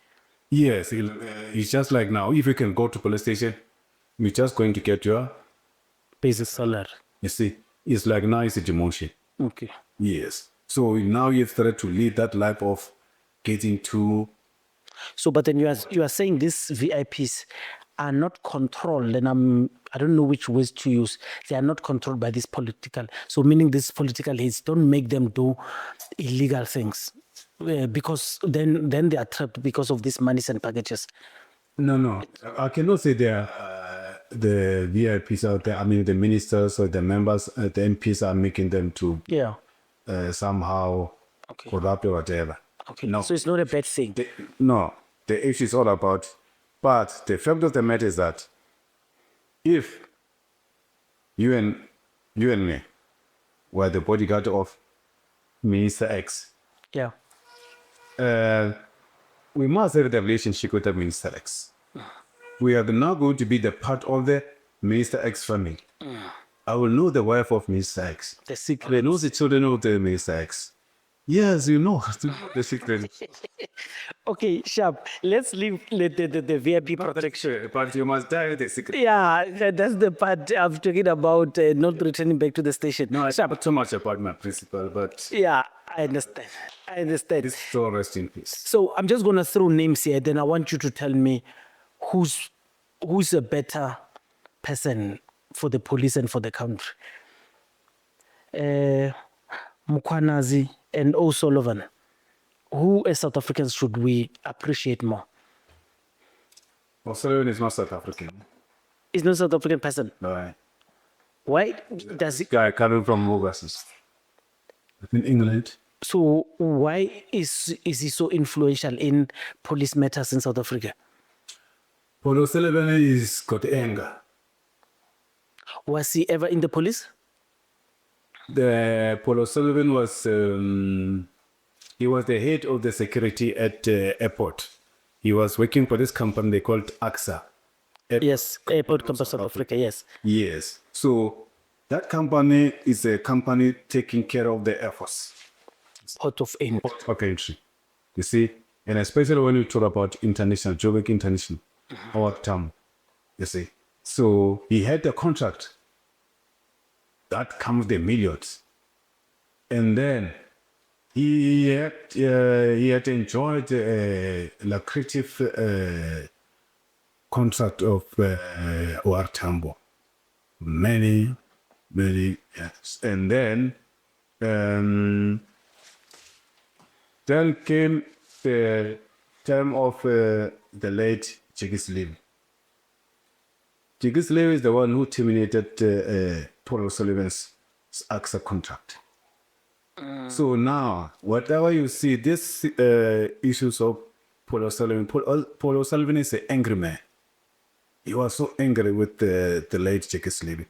Yes, it's just like now. If you can go to police station, you're just going to get your. Basic salary. You see, it's like now it's a demotion. Okay. Yes. So now you've started to lead that life of getting to. So, but then you are saying these VIPs are not controlled, and I don't know which words to use. They are not controlled by this political. So, meaning these political heads don't make them do illegal things, because then they are trapped because of these monies and packages. No. I cannot say they are the VIPs out there. I mean, the ministers or the members, the MPs are making them to Yeah. somehow Okay. corrupt or whatever. Okay. No. So it's not a bad thing. No, the issue is all about. But the fact of the matter is that if you and me were the bodyguard of Minister X, Yeah. we must have the relationship with the Minister X. We are now going to be the part of the Minister X family. I will know the wife of Minister X. The I secret. know the children of the Minister X. Yes, you know the secret. Okay, sharp. Let's leave the VIP protection. But you must die with the secret. Yeah, that's the part I'm talking about, not returning back to the station. No, I talk too much about my principal, but Yeah, I understand. this soul rest in peace. So I'm just going to throw names here. Then I want you to tell me who's a better person for the police and for the country. Mukwanazi and O'Sullivan. Who as South Africans should we appreciate more? Australian is not South African. He's not a South African person. No, Why does it? guy coming from overseas. In England. So why is he so influential in police matters in South Africa? Paul O'Sullivan is got anger. Was he ever in the police? The Paul O'Sullivan was he was the head of the security at the airport. He was working for this company they called AXA. Yes, Airport Company South Africa, yes. Yes. So that company is a company taking care of the Air Force. Port of entry. Port entry. You see, and especially when you talk about international, Joburg International, our term, you see. So he had a contract that comes the millions, and then he had enjoyed a lucrative contract of OR Tambo. Many years. And then came the term of the late Cele. Cele is the one who terminated Paul O'Sullivan's AXA contract. So now, whatever you see, this issues of Paul O'Sullivan is an angry man. He was so angry with the late Cele.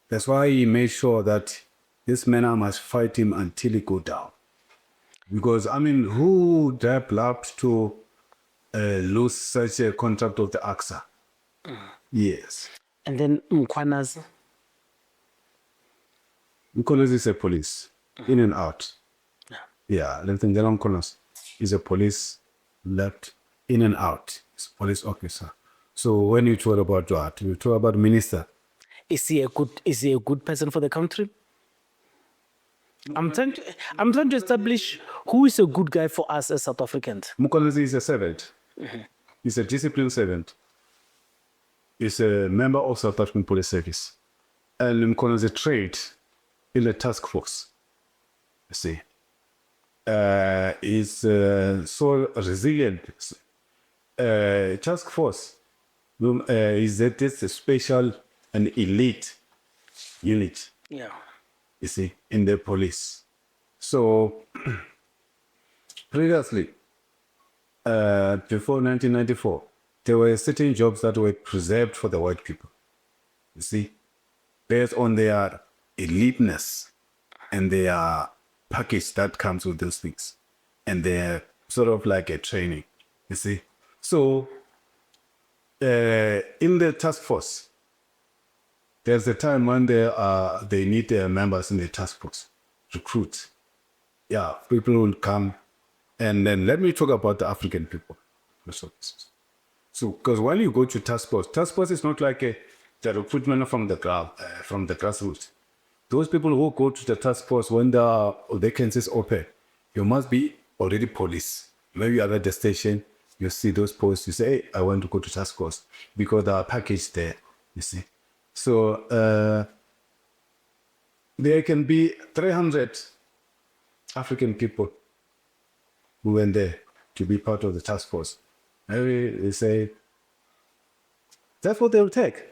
That's why he made sure that this man must fight him until he go down. Because, I mean, who would have loved to lose such a contract of the AXA? Yes. And then Mkwanazi. Mkwanazi is a police, in and out. Yeah, Lieutenant General Mkwanazi is a police left in and out. He's a police officer. So when you talk about what? You talk about minister. Is he a good person for the country? I'm trying to establish who is a good guy for us as South Africans. Mkwanazi is a servant. He's a disciplined servant. He's a member of South African Police Service. And Mkwanazi trained in the task force. You see. Is so resilient. Task force is that it's a special and elite unit. Yeah. you see, in the police. So previously, before 1994, there were certain jobs that were preserved for the white people, you see, based on their eliteness and their package that comes with those things, and they're sort of like a training, you see. So in the task force, there's a time when they need members in the task force, recruits. Yeah, people will come. And then let me talk about the African people. So, because when you go to task force is not like the recruitment from the grassroots. Those people who go to the task force when the vacancies open, you must be already police. Maybe you are at the station, you see those posts, you say, hey, I want to go to task force because there are package there, you see. So there can be 300 African people who went there to be part of the task force. Maybe they say, that's what they'll take.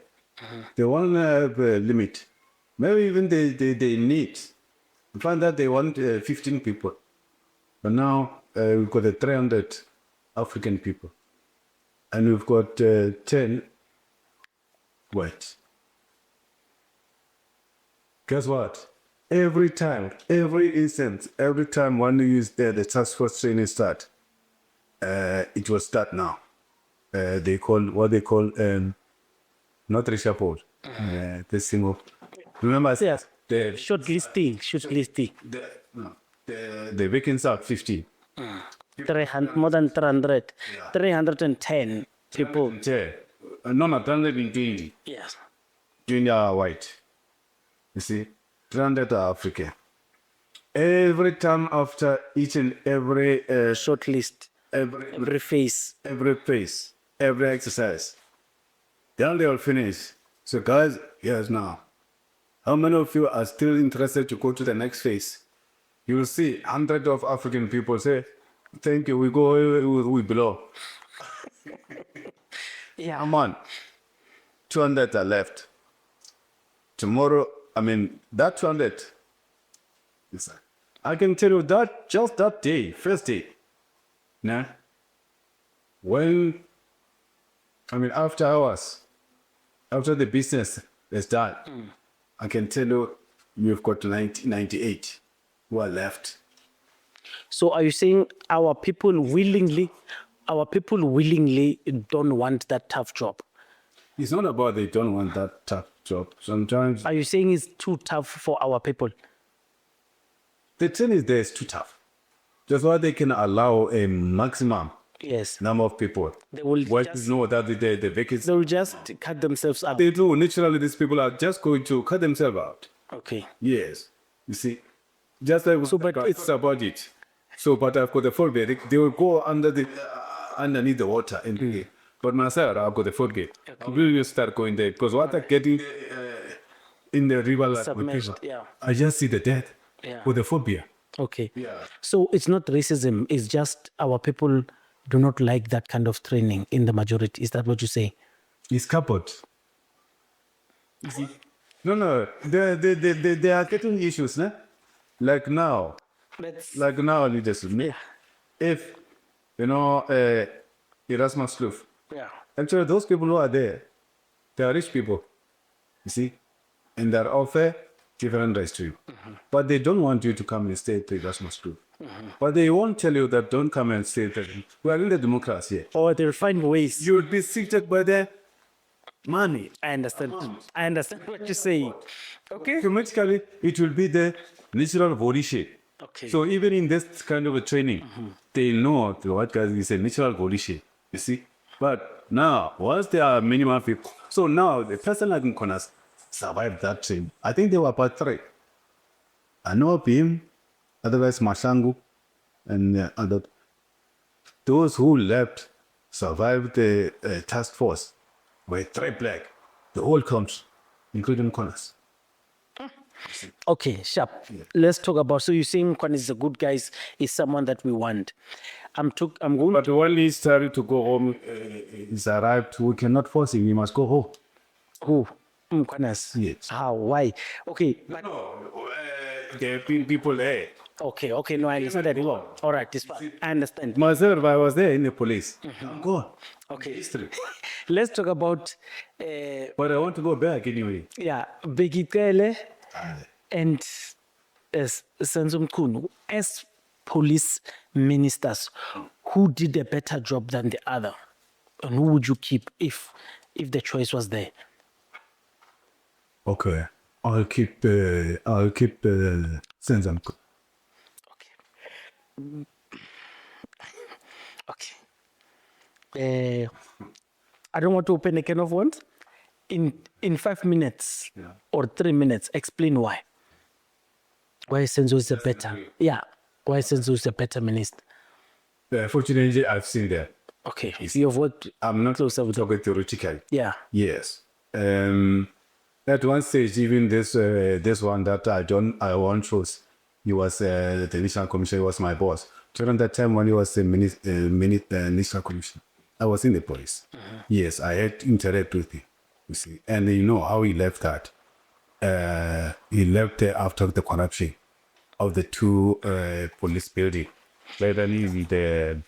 They won't have a limit. Maybe even they need. You find that they want 15 people. But now we've got 300 African people. And we've got 10 white. Guess what? Every time, every instance, every time when you use the task force training start, it will start now. They call not reshuffle. This thing of remember Yes. the Shortlisting. the vacancies are 50. 300, more than 300. 310 people. Yeah. No, 320. Yes. Junior are white. You see, 300 are African. Every time after each and every Shortlist. Every phase. every exercise, then they will finish. So guys, yes now, how many of you are still interested to go to the next phase? You will see hundreds of African people say, thank you, we below. Yeah. Come on, 200 are left. Tomorrow, that 200, I can tell you that just that day, first day, when, after hours, after the business is done, I can tell you, you've got 98 who are left. So are you saying our people willingly don't want that tough job? It's not about they don't want that tough job. Sometimes Are you saying it's too tough for our people? the training there is too tough. That's why they can allow a maximum Yes. number of people. They will just know that the vacancy. They will just cut themselves up. They do. Naturally, these people are just going to cut themselves out. Okay. Yes. You see, just like So, but it's about it. So, but I've got the full gate. They will go underneath the water. But myself, I've got the full gate. We will start going there because water getting in the river like Submerged, yeah. I just see the death with the phobia. Okay. Yeah. So it's not racism. It's just our people do not like that kind of training in the majority. Is that what you say? It's coupled. No. They are getting issues, né? Like now, leadership. Yeah. If, Erasmus Kloof, Yeah. actually those people who are there, they are rich people, you see, and they offer different rights to you. But they don't want you to come and stay at the Erasmus Kloof. But they won't tell you that don't come and stay there. We are in the democracy here. Or they'll find ways. You will be seated by the money. I understand. I understand what you're saying. Okay. Automatically, it will be the natural volition. Okay. So even in this kind of a training, they know the white guys is a natural volition, you see. But now, once there are minimum people, so now the person like Nkonas survived that training. I think they were about 3. I know of him, otherwise Mashangu, and other. Those who left, survived the task force, were 3 black, the whole country, including Nkonas. Okay, sharp. Let's talk about. So you're saying Kwan is a good guy, is someone that we want. I'm going. But when he started to go home, he's arrived. We cannot force him. He must go home. Who? Kwanas. Yes. How? Why? Okay. But No, there have been people there. Okay, no, I understand that. All right, this fine. I understand. Myself, I was there in the police. I'm gone. Okay. History. Let's talk about, But I want to go back anyway. Bheki Cele and Senzo Mkhunu. As police ministers, who did a better job than the other? And who would you keep if the choice was there? Okay. I'll keep Senzam. Okay. I don't want to open a can of worms. In 5 minutes or 3 minutes, explain why. Why Senzo is a better? Yeah. Why Senzo is a better minister? Fortunately, I've seen that. Okay. You've worked. I'm not closer with talking theoretically. Yeah. Yes. At one stage, even this one that I won't choose. He was the National Commissioner. He was my boss during that time when he was the National Commissioner. I was in the police. Yes, I had to interact with him. You see, and you know how he left that. He left after the corruption of the two police building, whether the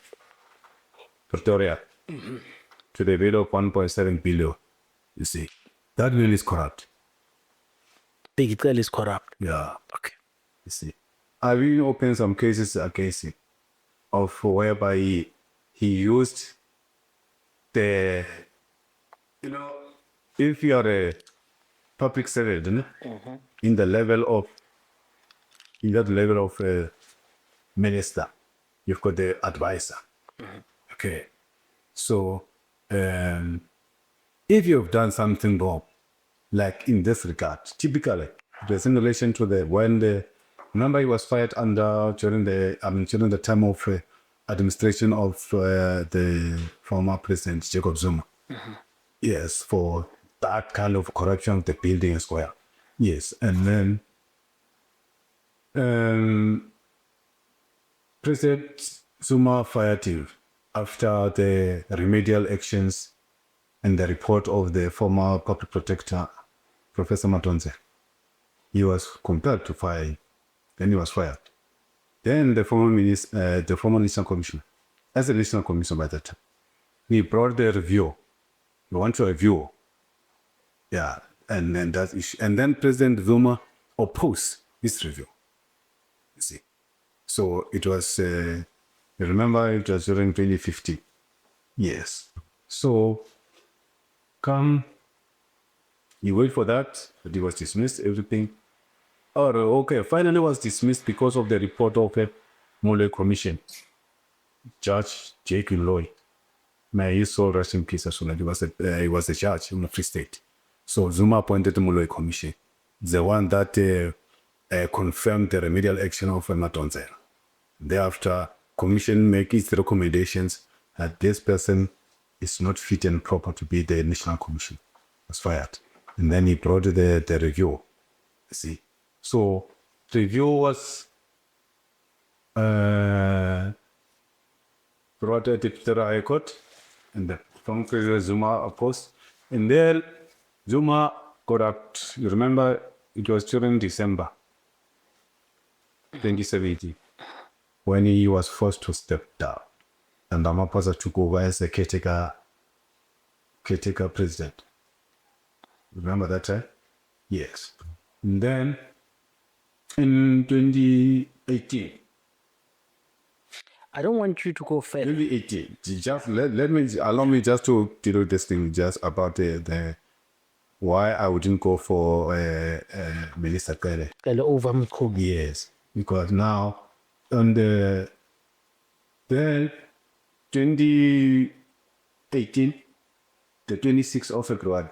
Pretoria to the value of 1.7 billion. You see, that really is corrupt. Bheki Cele is corrupt. Yeah. Okay. You see, I've even opened some cases against him, of whereby he used the, if you are a public servant, in that level of minister, you've got the advisor. Okay. So, if you've done something wrong, like in this regard, typically, it was in relation to remember he was fired during the time of administration of the former president, Jacob Zuma. Yes, for that kind of corruption of the building as well. Yes, and then President Zuma fired him after the remedial actions and the report of the former public protector, Professor Matonze. He was compelled to fire him. Then he was fired. Then the former national commissioner, as a national commissioner by that time, he brought the review. We want to review. Yeah, and then that issue. And then President Zuma opposed this review. You see. So it was, remember, it was during 2015. Yes. So, you wait for that, but he was dismissed, everything. Okay, finally was dismissed because of the report of a Mole Commission. Judge Jake Loy. May his soul rest in peace as soon as he was a judge in the Free State. So Zuma appointed the Mole Commission, the one that confirmed the remedial action of Matonze. Thereafter, Commission makes its recommendations that this person is not fit and proper to be the National Commission. Was fired. And then he brought the review. See. So, review was brought at the Pretoria High Court, and the from President Zuma opposed. And then Zuma got out. You remember, it was during December 2017 when he was forced to step down. And Ramaphosa took over as a caretaker president. Remember that time? Yes. And then in 2018. I don't want you to go further. 2018. Just allow me just to do this thing just about the why I wouldn't go for Minister Cele. Cele over Mkhulu. Yes, because now on the 2018, the 26th of February,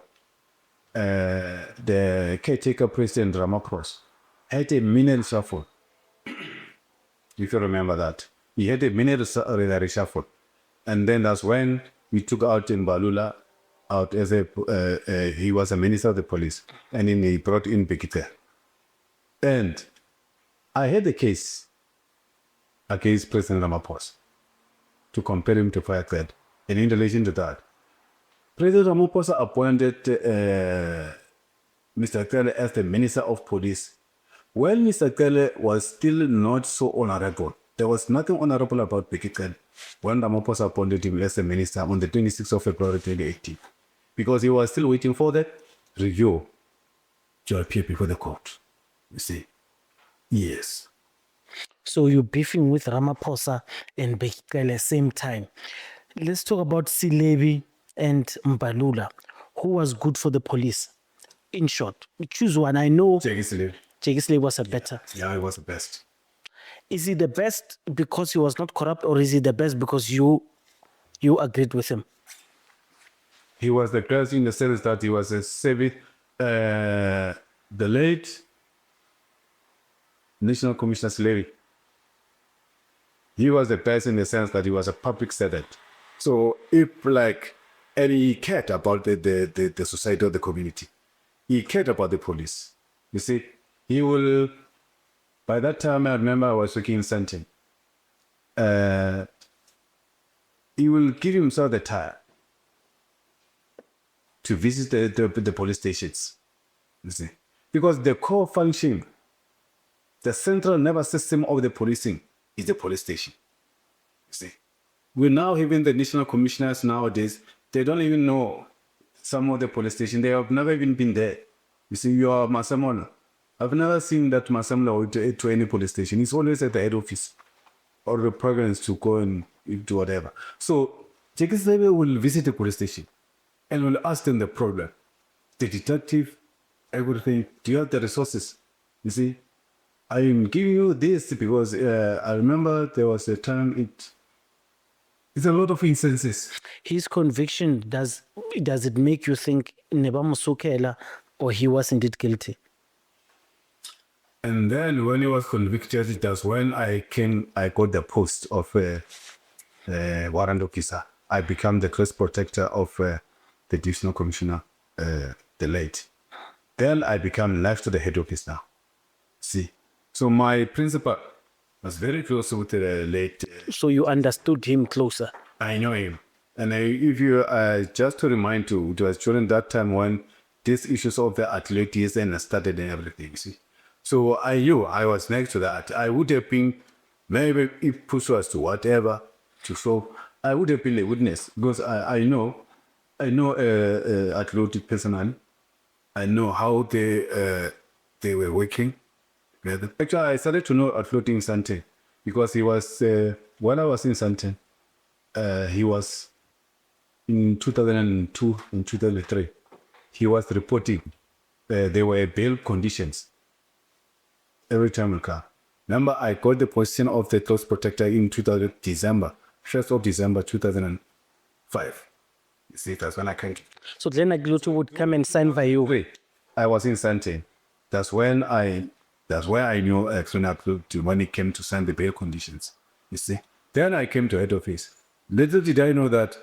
the caretaker president Ramaphosa had a minute reshuffle. If you remember that, he had a minute reshuffle, and then that's when we took out Mbalula out as he was a minister of the police, and then he brought in Bheki Cele. And I had a case against President Ramaphosa to compel him to fire Cele. And in relation to that, President Ramaphosa appointed Mr. Cele as the Minister of Police When Mr. Cele was still not so honorable, there was nothing honorable about Bheki when Ramaphosa appointed him as the minister on the 26th of February 2018, because he was still waiting for the review to appear before the court. You see? Yes. So you're beefing with Ramaphosa and Bheki same time. Let's talk about Cele and Mbalula. Who was good for the police? In short, choose one. I know Cele was a better. Yeah, he was the best. Is he the best because he was not corrupt, or is he the best because you agreed with him? He was the best in the sense that he was a civic, the late National Commissioner Cele. He was the best in the sense that he was a public servant. So and he cared about the society or the community. He cared about the police. You see, he will, by that time I remember I was working in Santin. He will give himself the time to visit the police stations. You see, because the core function, the central nervous system of the policing is the police station. You see, we're now having the national commissioners nowadays. They don't even know some of the police stations. They have never even been there. You see, you are Masamola. I've never seen that Masamola to any police station. It's always at the head office or the programs to go and do whatever. So Cele will visit the police station and will ask them the problem. The detective, everything. Do you have the resources? You see, I'm giving you this because I remember there was a time it's a lot of instances. His conviction, does it make you think Neba Musukela or he was indeed guilty? And then when he was convicted, that's when I got the post of warrant officer. I became the close protector of the divisional commissioner, the late. Then I became left to the head office now. See, so my principal was very close with the late. So you understood him closer. I know him. And if you, just to remind you, it was during that time when these issues of the athletics and started and everything, you see. So I knew I was next to that. I would have been, maybe if push was to whatever, to solve, I would have been a witness because I know athletic personally. I know how they were working. Actually, I started to know athletic in Santin because he was, when I was in Santin, he was in 2002 and 2003. He was reporting there were bail conditions every time we come. Remember, I got the position of the close protector in 1st of December 2005. You see, that's when I came. So Glenn Agluto would come and sign by you. Wait, I was in Santin. That's where I knew Agluto when it came to sign the bail conditions. You see, then I came to head office. Little did I know that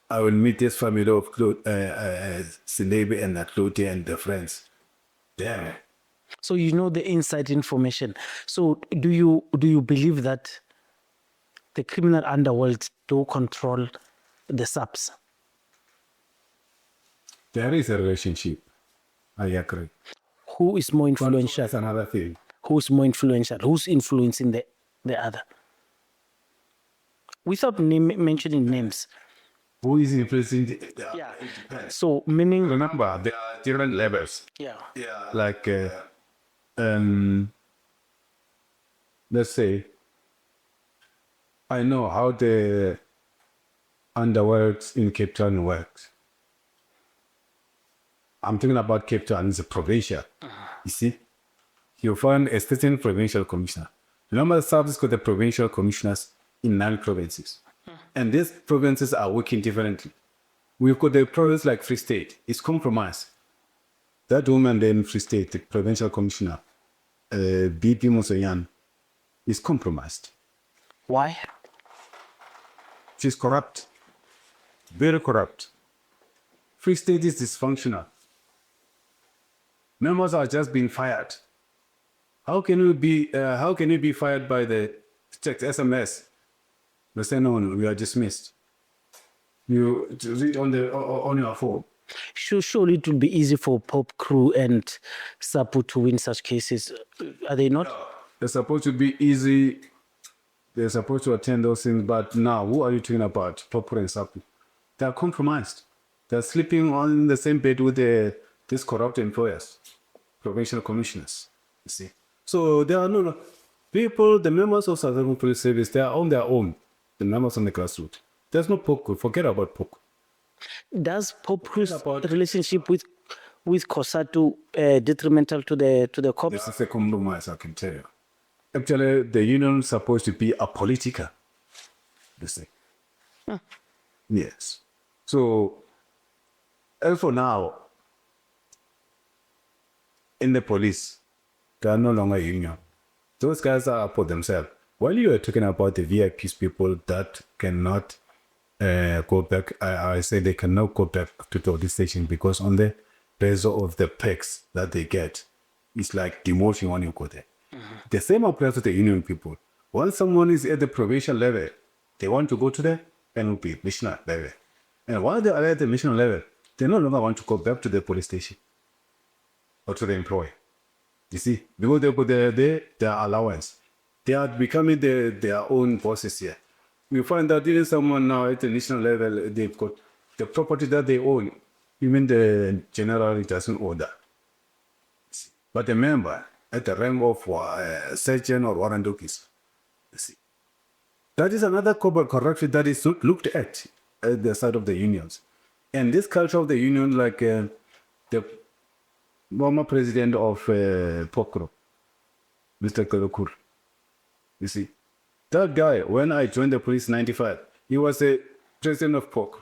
I will meet this family of Cele and Agluto and their friends. Damn. So you know the inside information. So do you believe that the criminal underworld do control the SAPS? There is a relationship. I agree. Who is more influential? That's another thing. Who's more influential? Who's influencing the other? Without mentioning names. Who is influencing Yeah. It depends. So meaning. Remember, there are different levels. Yeah. Yeah. Like, let's say, I know how the underworld in Cape Town works. I'm talking about Cape Town as a provincial. You see, you find a certain provincial commissioner. Remember, the SAPS got the provincial commissioners in 9 provinces. And these provinces are working differently. We've got the province like Free State. It's compromised. That woman there in Free State, the provincial commissioner, BP Mosoyan, is compromised. Why? She's corrupt. Very corrupt. Free State is dysfunctional. Members are just being fired. How can you be fired by the text SMS? They say no, we are dismissed. You read on your phone. Surely it will be easy for Pop Crew and Sapu to win such cases. Are they not? They're supposed to be easy. They're supposed to attend those things, but now, who are you talking about? Popper and Sapu. They are compromised. They're sleeping on the same bed with these corrupt employers, provincial commissioners. You see, so there are no people. The members of South African Police Service, they are on their own. The members on the grassroots. There's no POC. Forget about POC. Does Pop Crew's relationship with COSATU detrimental to the cops? This is a compromise, I can tell you. Actually, the union is supposed to be apolitical. This thing. Yes. So, as for now, in the police, they are no longer union. Those guys are for themselves. While you are talking about the VIPs, people that cannot go back, I say they cannot go back to the police station because on the basis of the perks that they get, it's like demotion when you go there. The same applies to the union people. Once someone is at the provincial level, they want to go to the NOP, missioner level. And while they are at the missioner level, they no longer want to go back to the police station or to the employer. You see, because they put their allowance, they are becoming their own bosses here. You find that even someone now at the national level, they've got the property that they own, even the general doesn't own that. But the member at the rank of sergeant or warrant officer, you see, that is another corporate corruption that is not looked at the side of the unions. And this culture of the union, like the former president of Pokro, Mr. Kalokur, you see, that guy, when I joined the police in 95, he was the president of Pokro.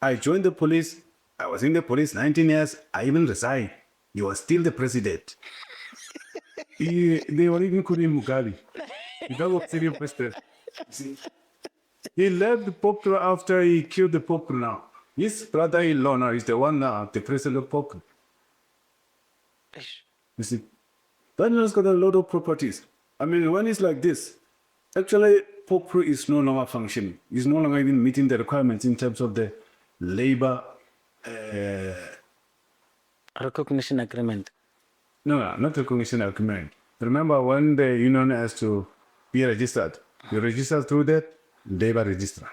I joined the police, I was in the police 19 years, I even resigned. He was still the president. They were even calling him Mugabe. That was still president. See? He left the Pokro after he killed the Pokro now. His brother-in-law now is the one now, the president of Pokro. You see, that man's got a lot of properties. I mean, when it's like this, actually, Pokro is no longer functioning. It's no longer even meeting the requirements in terms of the labor Recognition agreement. No, not recognition agreement. Remember, when the union has to be registered, you register through the labor registrar,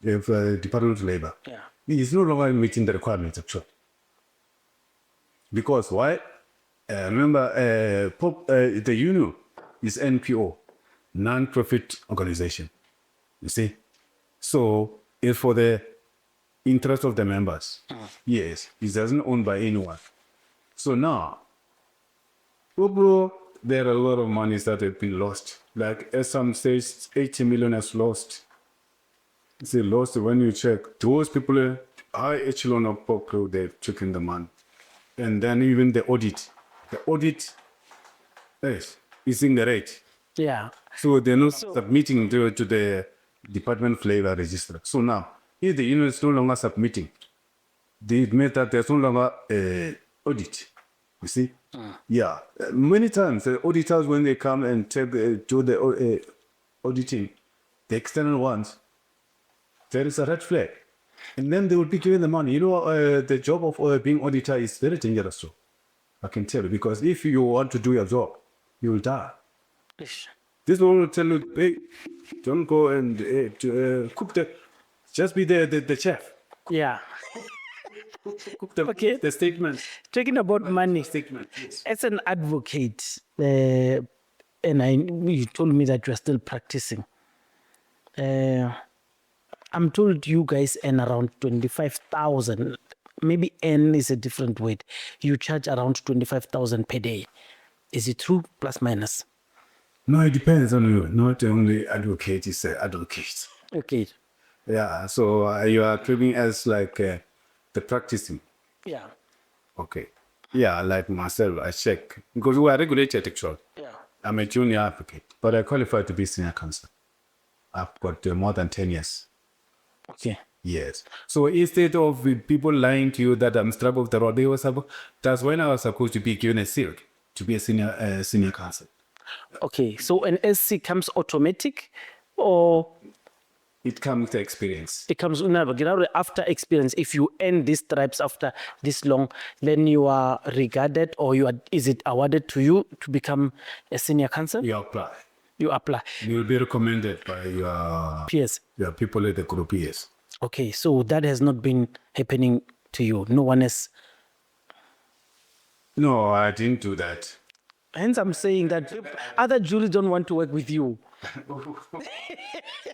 the Department of Labor. Yeah. It's no longer meeting the requirements, actually. Because why? Remember, the union is NPO, non-profit organization. You see? So it's for the interest of the members. Yes, it doesn't own by anyone. So now, there are a lot of monies that have been lost. Like at some stage, 80 million has lost. It's lost when you check. Those people, high echelon of Pokro, they've taken the money. And then even the audit. The audit, yes, is in the rate. Yeah. So they're not submitting to the Department of Labor Register. So now, if the union is no longer submitting, they admit that there's no longer audit. You see? Yeah. Many times, the auditors, when they come and do the auditing, the external ones, there is a red flag. And then they will be given the money. You know, the job of being auditor is very dangerous. So I can tell you, because if you want to do your job, you will die. This one will tell you, hey, don't go and cook just be the chef. Yeah. Cook the statement. Talking about money, Statement, yes. as an advocate, and you told me that you are still practicing. I'm told you guys earn around 25,000. Maybe N is a different word. You charge around 25,000 per day. Is it true, plus minus? No, it depends on you. Not only advocate is advocate. Okay. Yeah, so you are treating as like the practicing. Yeah. Okay. Yeah, like myself, I check. Because we are regulated actually. Yeah. I'm a junior advocate, but I qualified to be senior counsel. I've got more than 10 years. Okay. Yes. So instead of people lying to you that I'm struck off the road, that's when I was supposed to be given a seal to be a senior counsel. Okay. So an SC comes automatic, or It comes with experience. It comes after experience. If you earn these stripes after this long, then you are regarded, or is it awarded to you to become a senior counsel? You apply. You apply. You will be recommended by your Peers. Your people at the group. Yes. Okay, so that has not been happening to you. No one has. No, I didn't do that. Hence, I'm saying that other juries don't want to work with you.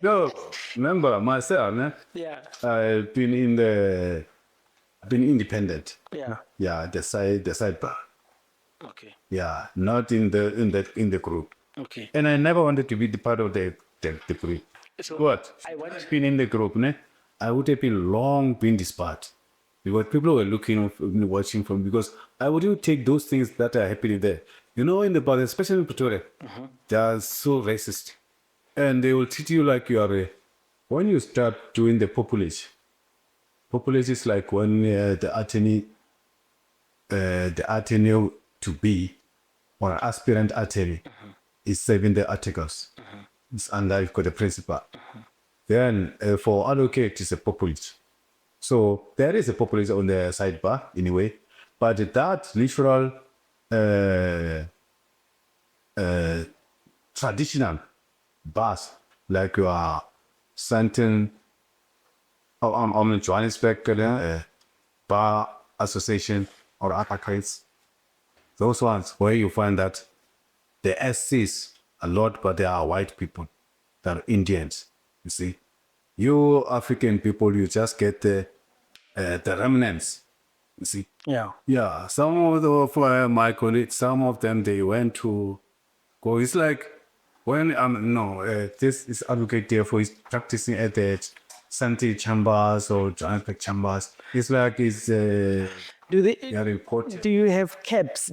No, remember myself. Yeah. I've been independent. Yeah. Yeah, the side bar. Okay. Yeah, not in the group. Okay. And I never wanted to be the part of the group. So What? I want. Been in the group, I would have been long been this part. Because people were watching from, because I wouldn't take those things that are happening there. You know, in the bar, especially in Pretoria, they are so racist. And they will treat you like you are when you start doing the population is like when the attorney to be, or aspirant attorney, is serving the articles. It's under you've got the principal. Then for advocate, it's a populist. So there is a populist on the sidebar anyway, but that literal traditional bars, like your Santon or Johannesburg Bar Association or Apakates, those ones where you find that the SCs a lot, but they are white people, they're Indians. You see, you African people, you just get the remnants. You see, yeah. Some of my colleagues, some of them they went to go. It's like when this is advocate Tefo is practicing at the Santi chambers or Johannesburg chambers. It's like it's important. Do you have caps?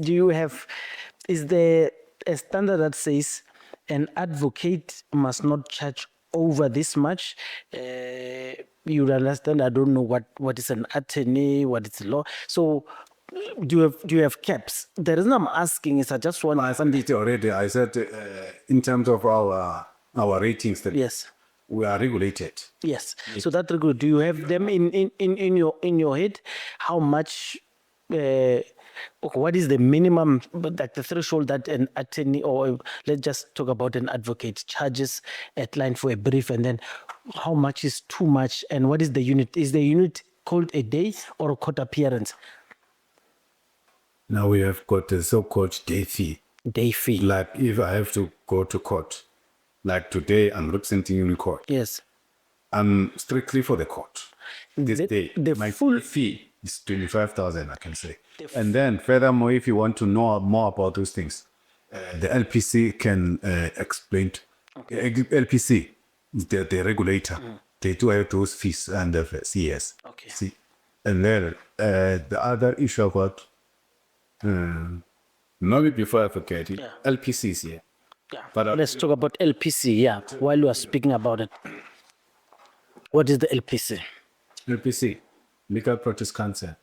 Is there a standard that says an advocate must not charge over this much? You understand? I don't know what is an attorney, what is law. So do you have caps? The reason I'm asking is I just want. I said it already. I said in terms of our ratings that yes, we are regulated. Yes. So that do you have them in your head? How much? What is the minimum, like the threshold that an attorney, or let's just talk about an advocate, charges at line for a brief, and then how much is too much, and what is the unit? Is the unit called a day or a court appearance? Now we have got the so-called day fee. Day fee. Like if I have to go to court, like today I'm representing you in court. Yes. I'm strictly for the court. This day, my full fee is 25,000, I can say. And then furthermore, if you want to know more about those things, the LPC can explain. LPC is the regulator. They do have those fees under CS. Okay. See, and then the other issue about maybe before I forget it, LPC is here. Yeah. But let's talk about LPC. Yeah. While you are speaking about it, what is the LPC? LPC, Legal Practice Council.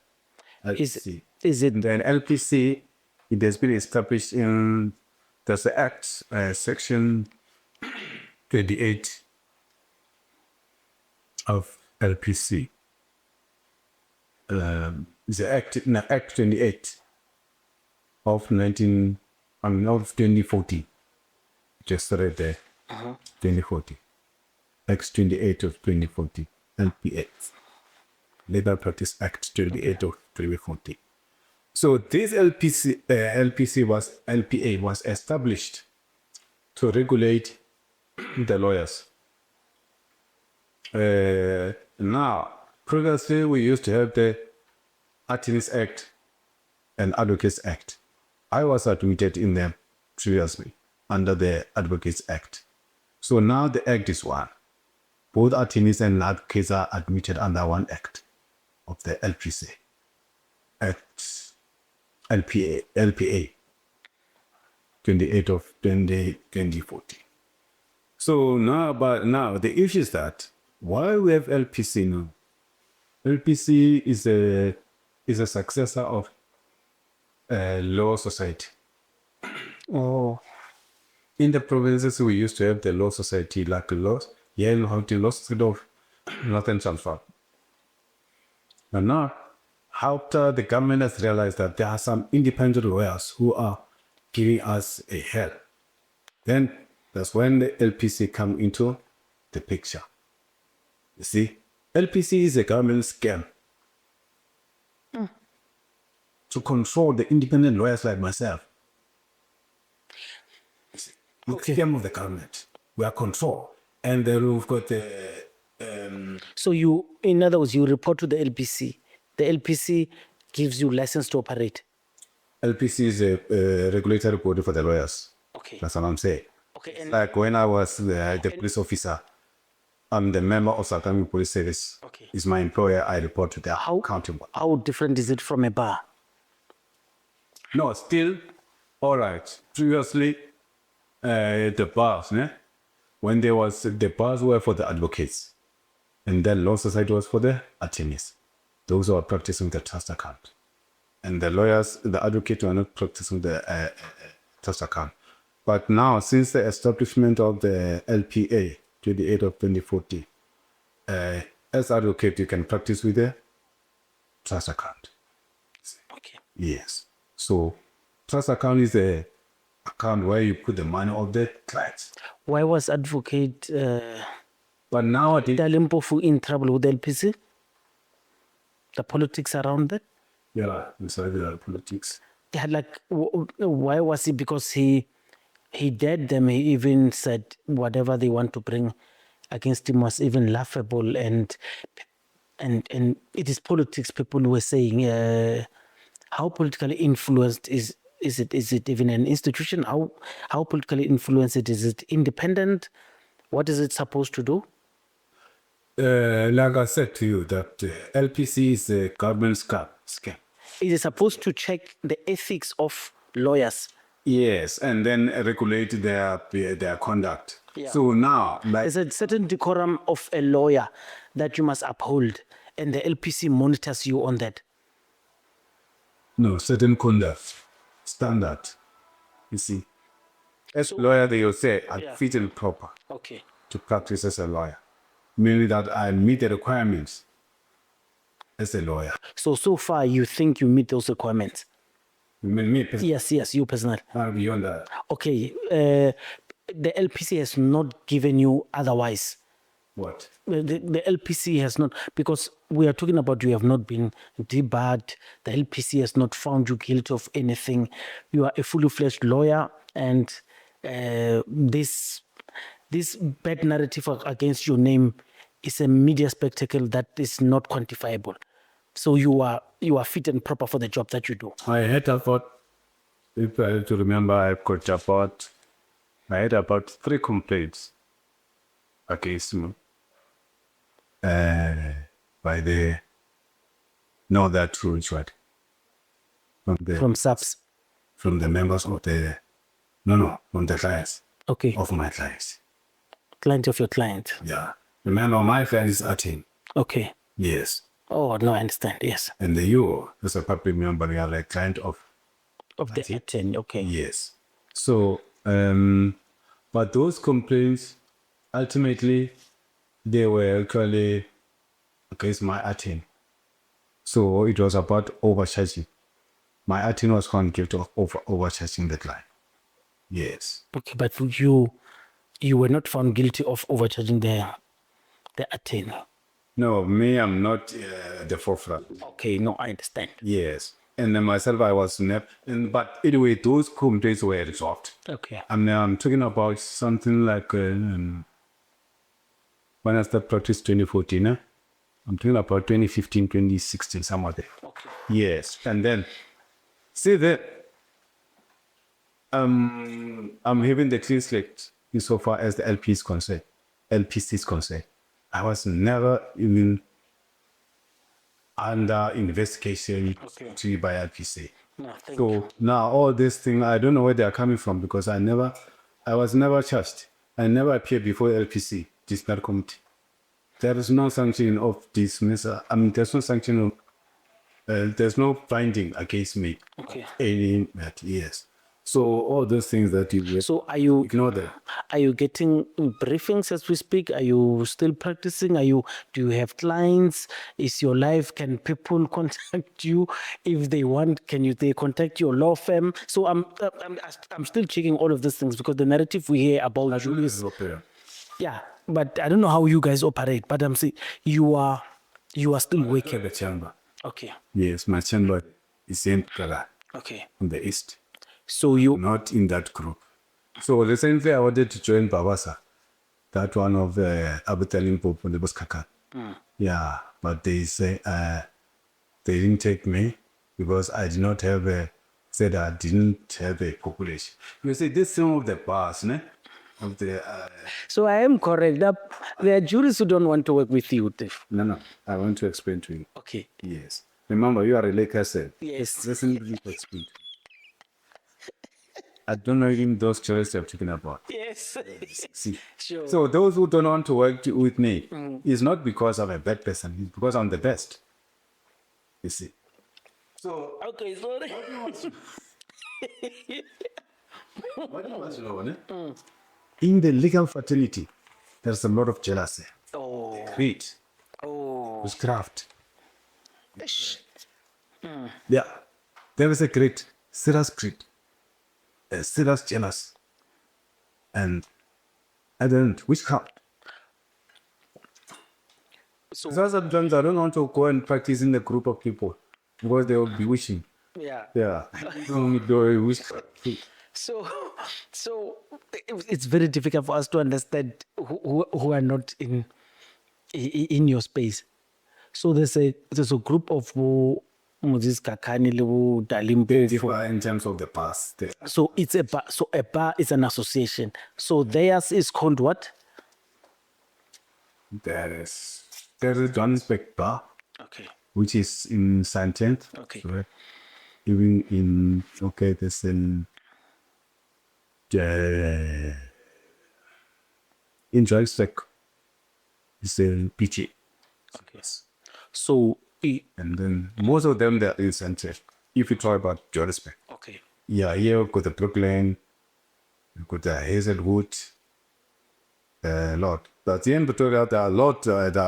LPC. Is it? And then LPC, it has been established in the Act, Section 28 of LPC. The Act 28 of 2014. Just right there. 2014. Act 28 of 2014. LPA. Legal Practice Act 28 of 2014. So this LPA was established to regulate the lawyers. Now, previously we used to have the Attorneys Act and Advocates Act. I was admitted in them previously under the Advocates Act. So now the Act is one. Both attorneys and advocates are admitted under one Act of the LPC. Act LPA 28 of 2014. So now the issue is that why we have LPC now? LPC is a successor of law society. Oh. In the provinces, we used to have the law society, like laws. Yale Hotel Hospital, Northern Transvaal. And now, after the government has realized that there are some independent lawyers who are giving us a help, then that's when the LPC come into the picture. You see, LPC is a government scam to control the independent lawyers like myself. It's a scam of the government. We are controlled. And then we've got the So you, in other words, you report to the LPC. The LPC gives you license to operate. LPC is a regulatory body for the lawyers. Okay. That's what I'm saying. Okay. It's And like when I was the police officer, I'm the member of South African Police Service. Okay. Is my employer, I report to their how counterpart. how different is it from a bar? No, still, all right. Previously, the bars, when there was, the bars were for the advocates, and then law society was for the attorneys. Those who are practicing the trust account. And the lawyers, the advocates were not practicing the trust account. But now, since the establishment of the LPA, 28 of 2014, as advocate, you can practice with the trust account. Okay. Yes. So, trust account is a account where you put the money of the clients. Why was advocate But nowadays, Dalimpofu in trouble with LPC? The politics around that? yeah, inside the politics. Yeah, like why was he? Because he dared them. He even said whatever they want to bring against him was even laughable, and it is politics. People were saying how politically influenced is it? Is it even an institution? How politically influenced it? Is it independent? What is it supposed to do? Like I said to you, that LPC is a government scam. It is supposed to check the ethics of lawyers. Yes, and then regulate their conduct. Yeah. So now, like, There's a certain decorum of a lawyer that you must uphold, and the LPC monitors you on that. no, certain conduct, standard, you see. As a lawyer, they will say, I'm fit and proper Okay. to practice as a lawyer. Meaning that I meet the requirements as a lawyer. So far, you think you meet those requirements? Me, Yes, you personally. beyond that. Okay. The LPC has not given you otherwise. What? The LPC has not, because we are talking about you have not been debarred. The LPC has not found you guilty of anything. You are a fully fledged lawyer, and this bad narrative against your name is a media spectacle that is not quantifiable. So you are fit and proper for the job that you do. I had about, if I have to remember, I had about 3 complaints against me. By the, no, that's true, it's right. From SAPS. From the members of the, from the clients. Okay. Of my clients. Client of your client. Yeah. Remember, my client is 18. Okay. Yes. Oh, no, I understand. Yes. And you, as a public member, you are a client of the 18. Okay. Yes. So, but those complaints, ultimately, they were actually against my attorney. So it was about overcharging. My attorney was found guilty of overcharging the client. Yes. Okay, but you were not found guilty of overcharging the attorney. No, me, I'm not the forefront. Okay, no, I understand. Yes. And then myself, I was but anyway, those complaints were resolved. Okay. I'm talking about something like when I started practice 2014. I'm talking about 2015, 2016, somewhere there. Okay. Yes. And then, see that I'm having the clean slate insofar as the LPC is concerned. I was never even under investigation by LPC. No, thank So you. now all this thing, I don't know where they are coming from because I was never charged. I never appeared before LPC, disciplinary committee. There is no sanction of dismissal. I mean, there's no sanction of, there's no finding against me. Okay. Yes. So all those things that you So ignore them. are you getting briefings as we speak? Are you still practicing? Do you have clients? Is your life, can people contact you if they want? They contact your law firm? So I'm still checking all of these things because the narrative we hear about you is, yeah, but I don't know how you guys operate, but I'm saying you are still working. The chamber. Okay. Yes, my chamber is in Kala, Okay. on the east. So you, Not in that group. So recently I wanted to join Babasa, that one of the Abutalim Pope on the Buskaka. Yeah, but they say they didn't take me because I did not have said I didn't have a population. You see, this is some of the bars, ne? Of the so I am correct. There are jurists who don't want to work with you, Tiff. no, I want to explain to you. Okay. Yes. Remember, you are a lake asset. Yes. Listen to me explain. I don't know even those jurists you're talking about. Yes. See. Sure. So those who don't want to work with me is not because I'm a bad person, it's because I'm the best. You see. So Okay, sorry. what you must know, ne? In the legal fraternity, there's a lot of jealousy, Oh. greed, Oh. witchcraft. Yeah, there is a greed, serious greed, a serious jealous, and witchcraft. So, So sometimes I don't want to go and practice in a group of people because they will be wishing. yeah. Yeah, don't do witchcraft. So it's very difficult for us to understand who are not in your space. So there's a group of Moses Kakani Lewu Dalimbo. Differ in terms of the past. So it's a bar is an association. So theirs is called what? There is Johannesburg Bar, Okay. which is in Santent. Okay. So, even in there's in Johannesburg is in PG. Okay. So And then most of them they're in Santent. If you talk about Johannesburg. okay. Yeah, here you got the Brooklyn, you got the Hazelwood, a lot. But at the end of Pretoria, there are a lot,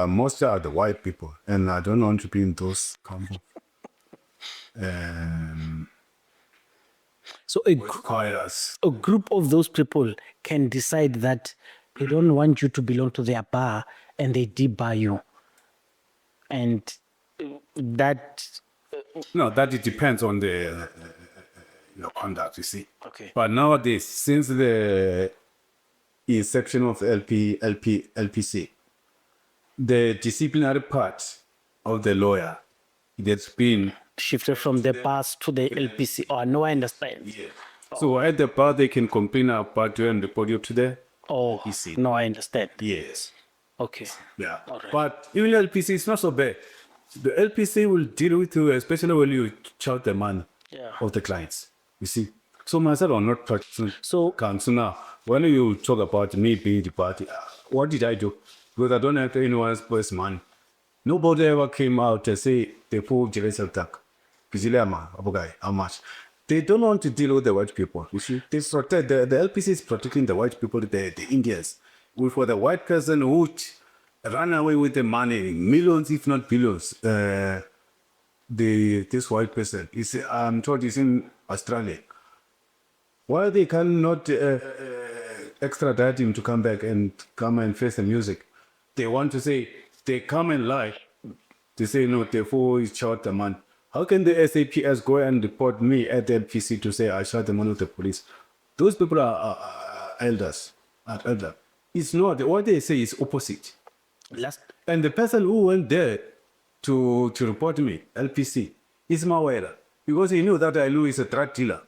most are the white people, and I don't want to be in those combos. So Choirs. a group of those people can decide that they don't want you to belong to their bar and they debar you. And that. No, that it depends on the conduct, you see. Okay. But nowadays, since the inception of LPC, the disciplinary part of the lawyer, that's been Shifted from the past to the LPC. Oh, no, I understand. yeah. So at the bar, they can complain about you and report you to the Oh, LPC. no, I understand. Yes. Okay. Yeah. All right. But even LPC is not so bad. The LPC will deal with you, especially when you charge the money of the clients. You see. So myself, I'm not practicing. So- counsel now. When you talk about me being the party, what did I do? Because I don't have anyone's first money. Nobody ever came out and say the poor jealous attack. How much? They don't want to deal with the white people. You see, they protect the LPC is protecting the white people, the Indians. For the white person who run away with the money, millions if not billions. This white person I'm told he's in Australia. Why they cannot extradite him to come back and come and face the music? They want to say they come and lie. They say no, Tefo is shot the man. How can the SAPS go and report me at the LPC to say I shot the man with the police? Those people are elders. Are elder. It's not. What they say is opposite. And the person who went there to report me, LPC, is Mawera. Because he knew that I knew he's a drug dealer.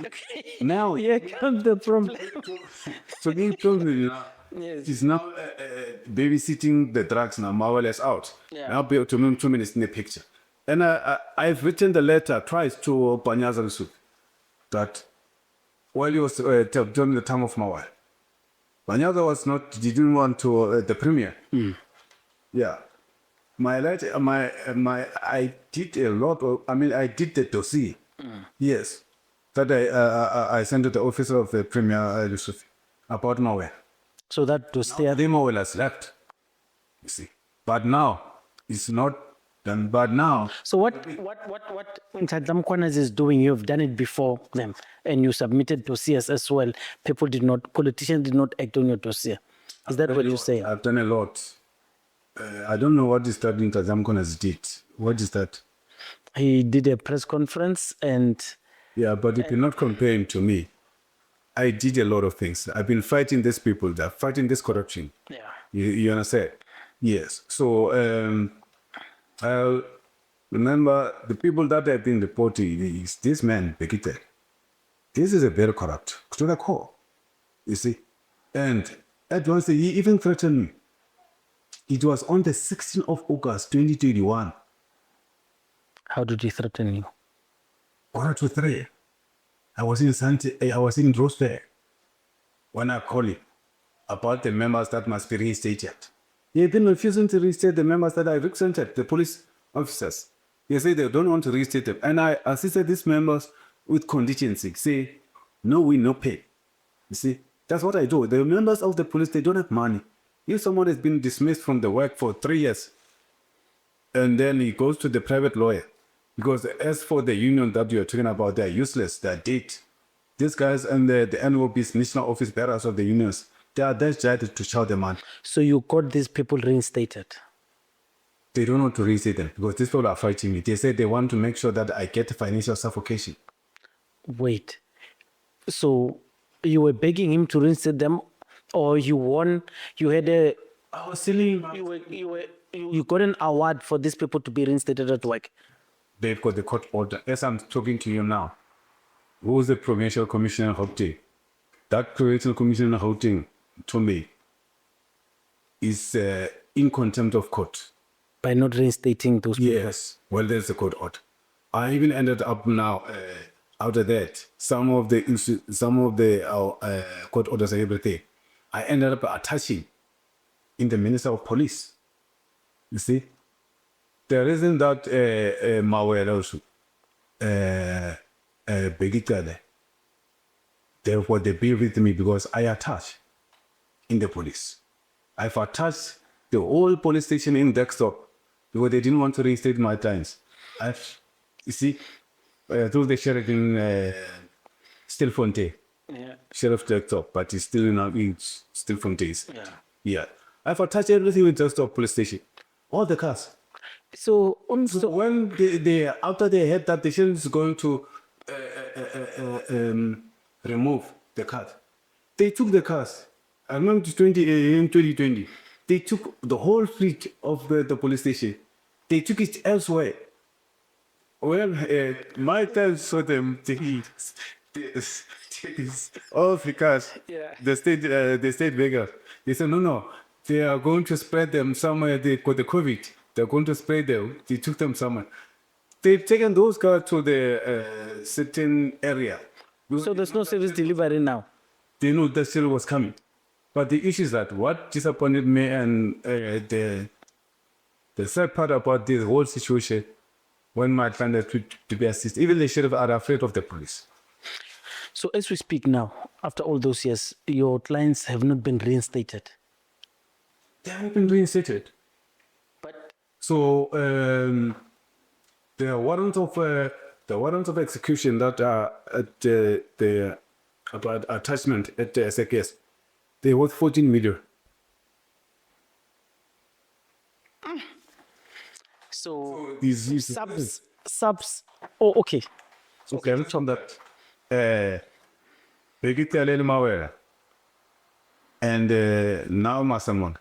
Okay. Now, Here comes the problem. so he told me now, Yes. he's now babysitting the drugs now, Mawela is out. Yeah. Now be 2 minutes in the picture. And I've written the letter twice to Panyaza Yusuf that while he was during the time of Mawela, Panyaza didn't want to the premier. Yeah. My letter, I did a lot of, I did the dossier Yes. That I sent to the officer of the Premier Yusuf about Mawela. So that to stay. The Mawela has left. You see. But now, it's not done. But now, So what Ntadlam Kwanas is doing, you've done it before them, and you submitted to CS as well. Politicians did not act on your dossier. Is that what you're saying? I've done a lot. I don't know what is that Ntadlam Kwanas did. What is that? He did a press conference and Yeah, but you cannot compare him to me. I did a lot of things. I've been fighting these people, that fighting this corruption. yeah. You understand? Yes. So I remember the people that have been reporting is this man, Bheki. This is a very corrupt to the core. You see? And at once he even threatened me. It was on the 16th of August, 2021. How did he threaten you? 1 2 3. I was in Rosberg when I called him about the members that must be reinstated. He had been refusing to reinstate the members that I represented, the police officers. He said they don't want to reinstate them. And I assisted these members with contingency. Say, no win, no pay. You see, that's what I do. The members of the police, they don't have money. If someone has been dismissed from the work for 3 years, and then he goes to the private lawyer, because as for the union that you're talking about, they're useless, they're dead. These guys and the NOBs, national office bearers of the unions, they are desperate to shout them out. So you got these people reinstated? They don't want to reinstate them because these people are fighting me. They say they want to make sure that I get financial suffocation. Wait. So you were begging him to reinstate them, or you won? You had a. I was selling. You got an award for these people to be reinstated at work. They've got the court order. As I'm talking to you now, who's the provincial commissioner in Gauteng? That provincial commissioner in Gauteng told me is in contempt of court. By not reinstating those people? Yes. Well, there's a court order. I even ended up now, after that, some of the court orders and everything, I ended up attaching in the Minister of Police. You see? The reason that Mawela also, Bheki, therefore they be with me because I attach in the police. I've attached the whole police station in Dexter because they didn't want to reinstate my clients. You see, through the sheriff in Stilfontein. Yeah. Sheriff Dexter, but he's still in Stilfontein. Yeah. Yeah. I've attached everything with Dexter police station. All the cars. So when they after they heard that the sheriff is going to remove the cars, they took the cars. I remember in 2020, they took the whole fleet of the police station. They took it elsewhere. Well, my time saw them taking all the cars. Yeah. The state beggar. They said no, they are going to spread them somewhere. They got the COVID. They're going to spread them. They took them somewhere. They've taken those cars to the certain area. So there's no service delivery now? They knew that still was coming. But the issue is that what disappointed me and the sad part about this whole situation, when my client had to be assisted, even the sheriff are afraid of the police. So as we speak now, after all those years, your clients have not been reinstated? They haven't been reinstated. But So the warrants of execution that are at the about attachment at the SAPS, they worth 14 million. so These SAPS. Oh, okay. okay, from that Bheki Mawela and now Masamon,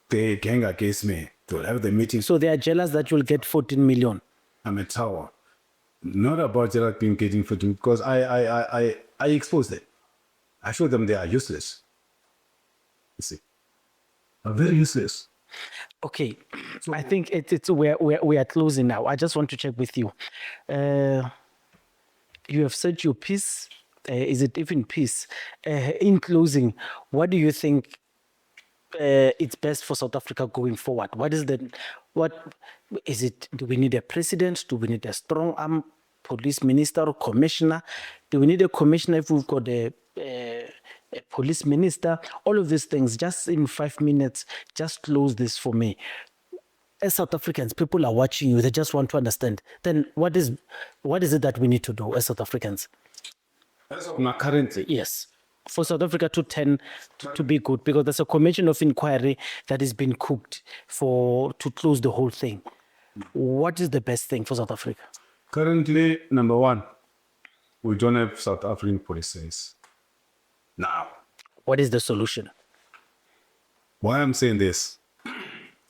they gang against me to have the meeting. So they are jealous that you'll get 14 million. I'm a tower. Not about Gerald being getting 14 because I exposed them. I showed them they are useless. You see, are very useless. Okay, I think we are closing now. I just want to check with you. You have said your piece. Is it even peace? In closing, what do you think it's best for South Africa going forward? What Do we need a president? Do we need a strong arm police minister or commissioner? Do we need a commissioner if we've got a police minister? All of these things, just in 5 minutes, just close this for me. As South Africans, people are watching you, they just want to understand. Then what is it that we need to do as South Africans? Now, currently, Yes. For South Africa to tend to be good, because there's a commission of inquiry that has been cooked to close the whole thing. What is the best thing for South Africa? currently, number one, we don't have South African police now. What is the solution? Why I'm saying this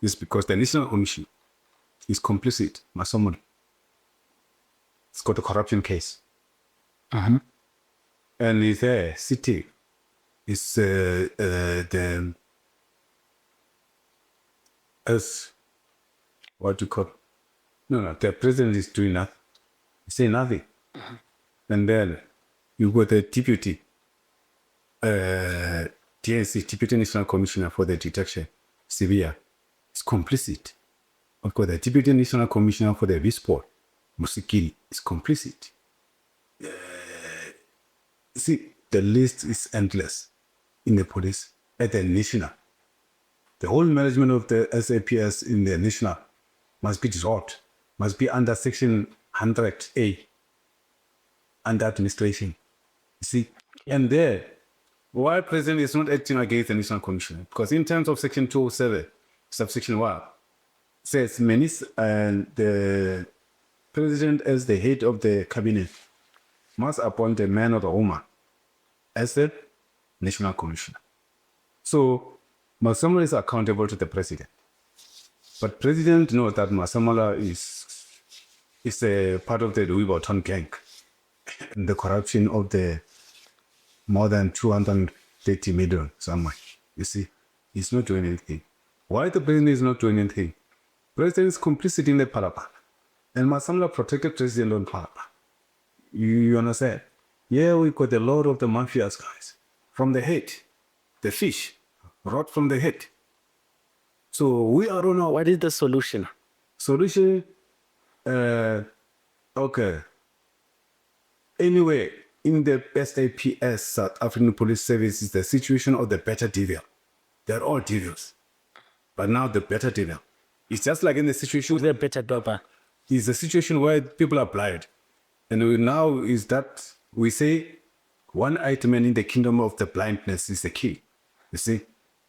is because the National Commission is complicit, Masamon. It's got a corruption case. And it's there, sitting. It's what do you call? No, the president is doing nothing. He's saying nothing. And then you got the deputy, DNC, Deputy National Commissioner for the Detection, Sevilla, is complicit. Of course, the Deputy National Commissioner for the Visport, Musikiri, is complicit. See, the list is endless in the police at the national. The whole management of the SAPS in the national must be dissolved, must be under Section 100A, under administration. You see, and there, why President is not acting against the National Commission? Because in terms of Section 207, subsection 1, says the President as the head of the cabinet must appoint a man or a woman as the National Commissioner. So Masamala is accountable to the President. But President knows that Masamala is a part of the Louis Vuitton gang. The corruption of the more than 230 million somewhere. You see, he's not doing anything. Why the President is not doing anything? President is complicit in the Palapa. And Masamala protected President on Palapa. You understand? Yeah, we got a lot of the mafias guys. From the head, the fish, rot from the head. So we are on our... What is the solution? Solution, okay. Anyway, in the SAPS, South African Police Service, is the situation of the better devil. They're all devils. But now the better devil. It's just like in the situation... The better devil. It's a situation where people are blind. And now is that we say one item in the kingdom of the blindness is the key. You see?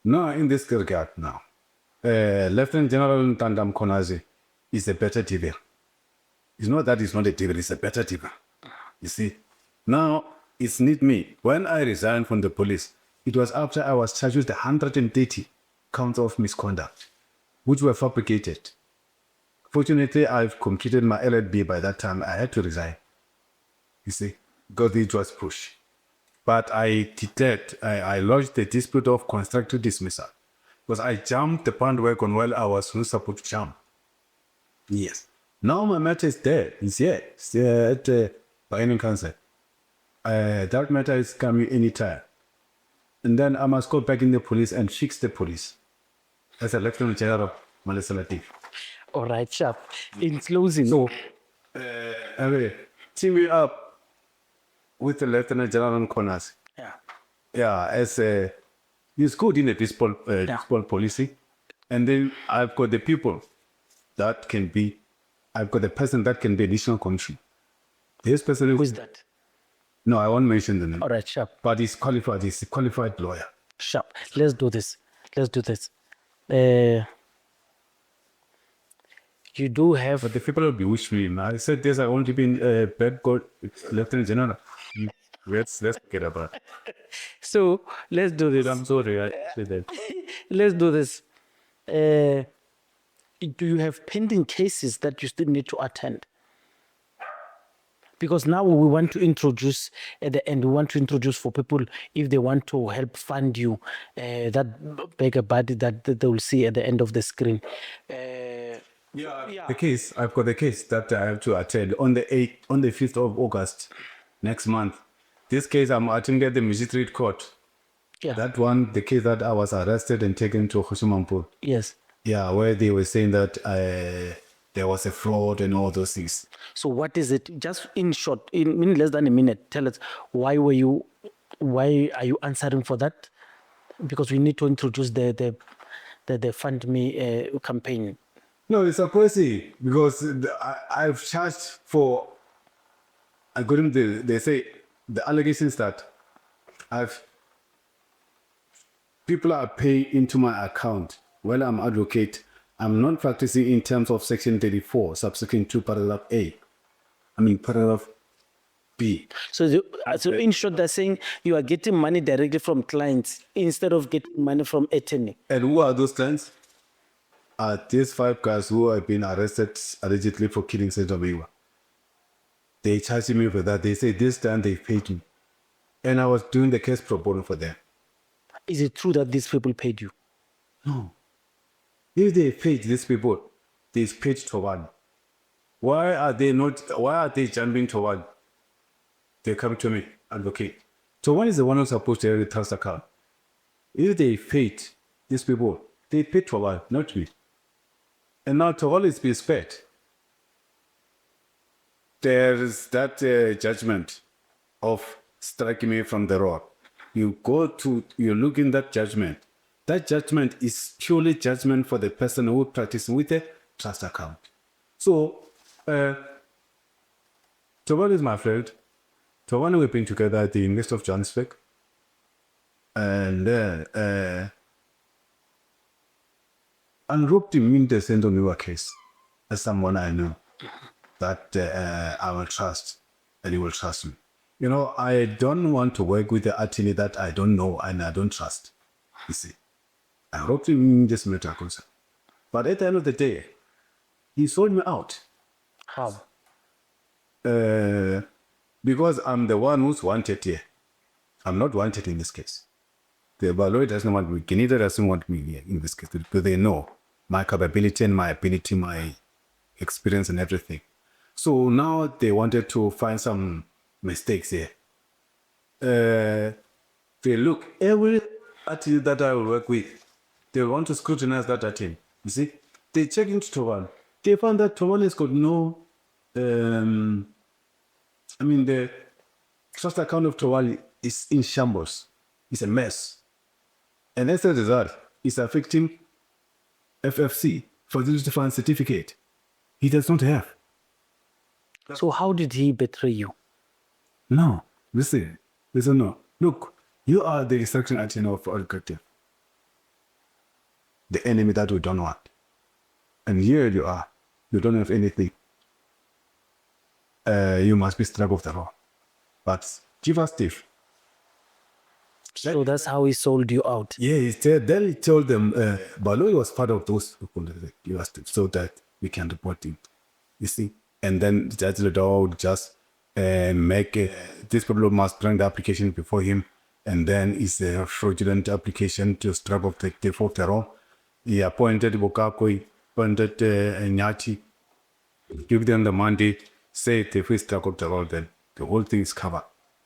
Now in this regard now, Lieutenant General Ntandam Konazi is a better devil. It's not that he's not a devil, it's a better devil. You see? Now, it's need me. When I resigned from the police, it was after I was charged with 130 counts of misconduct, which were fabricated. Fortunately, I've completed my LLB by that time. I had to resign. You see, because it was push. But I lodged the dispute of constructive dismissal because I jumped the bandwagon while I was not supposed to jump. Yes. Now my matter is there. It's here. It's there at Bheki Council. That matter is coming anytime. And then I must go back in the police and fix the police. As a Lieutenant General Malesalatif. All right, sharp. In closing. So, team me up with the Lieutenant General Konas. Yeah. Yeah, as he's good in the peaceful policy. And then I've got the people that can be, I've got the person that can be additional country. This person Who is that? No, I won't mention the name. All right, sharp. But he's qualified. He's a qualified lawyer. Sharp. Let's do this. You do have... But the people will be wish me. I said this, I only been bad God, Lieutenant General. Let's get about it. So, let's do this. I'm sorry, I said that. Let's do this. Do you have pending cases that you still need to attend? Because now we want to introduce, at the end, we want to introduce for people, if they want to help fund you, that beggar body that they will see at the end of the screen. The case, I've got the case that I have to attend on the 5th of August, next month. This case, I'm attending at the Magistrate Court. Yeah. That one, the case that I was arrested and taken to Hoshimampur. Yes. Yeah, where they were saying that there was a fraud and all those things. So what is it? Just in short, in less than a minute, tell us why are you answering for that? Because we need to introduce the Fund Me campaign. No, it's a policy because I've charged for, according to they say the allegations that people are paying into my account while I'm advocate. I'm not practicing in terms of Section 34, subsequent to paragraph B. So, so in short, they're saying you are getting money directly from clients instead of getting money from attorney. And who are those clients? Are these 5 guys who have been arrested allegedly for killing Senator Miwa. They charged me for that. They say this time they paid me. And I was doing the case pro bono for them. Is it true that these people paid you? No. If they paid these people, they paid Towan. Why are they jumping Towan? They come to me, advocate. Towan is the one who's supposed to have the trust account. If they paid these people, they paid Towan, not me. And now Towan is being spared. There's that judgment of striking me from the road. You look in that judgment. That judgment is purely judgment for the person who practices with a trust account. So, Towan is my friend. Towan, we've been together at the University of Johannesburg. And unroped him in the Sendo Miwa case as someone I know that I will trust and he will trust me. You know, I don't want to work with the attorney that I don't know and I don't trust. You see, I roped him in this matter concern. But at the end of the day, he sold me out. How? Because I'm the one who's wanted here. I'm not wanted in this case. The lawyer doesn't want me. Neither doesn't want me here in this case because they know my capability and my ability, my experience and everything. So now they wanted to find some mistakes here. They look, every attorney that I will work with, they want to scrutinize that attorney. You see, they check into Towan. They found that Towan has got no, the trust account of Towan is in shambles. It's a mess. And as a result, it's affecting FFC, Facility Fund Certificate. He does not have. So how did he betray you? No, listen, no. Look, you are the instruction attorney of all Cartel. The enemy that we don't want. And here you are. You don't have anything. You must be struck off the road. But give us thief. So that's how he sold you out. Yeah, then he told them, Baloy was part of those people that give us thief so that we can report him. You see? And then Judge Ledo would just make this people must bring the application before him, and then it's a fraudulent application to strap off the thief of the road. He appointed Bokakoi, appointed Nyati, give them the money, say thief is struck off the road, then the whole thing is covered.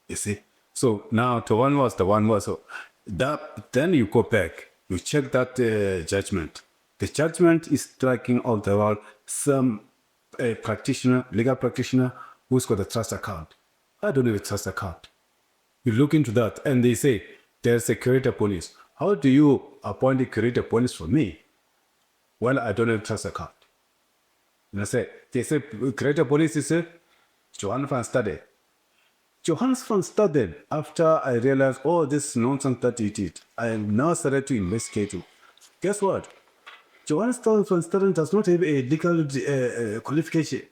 You see? So now Towan was the one was so that then you go back, you check that judgment. The judgment is striking off the road some legal practitioner who's got a trust account. I don't have a trust account. You look into that and they say there's a curator police. How do you appoint a curator police for me? Well, I don't have a trust account. And they say curator police is Johan van Staden. Johan van Staden, after I realized, this nonsense that he did, I now started to investigate it. Guess what? Johan van Staden does not have a legal qualification.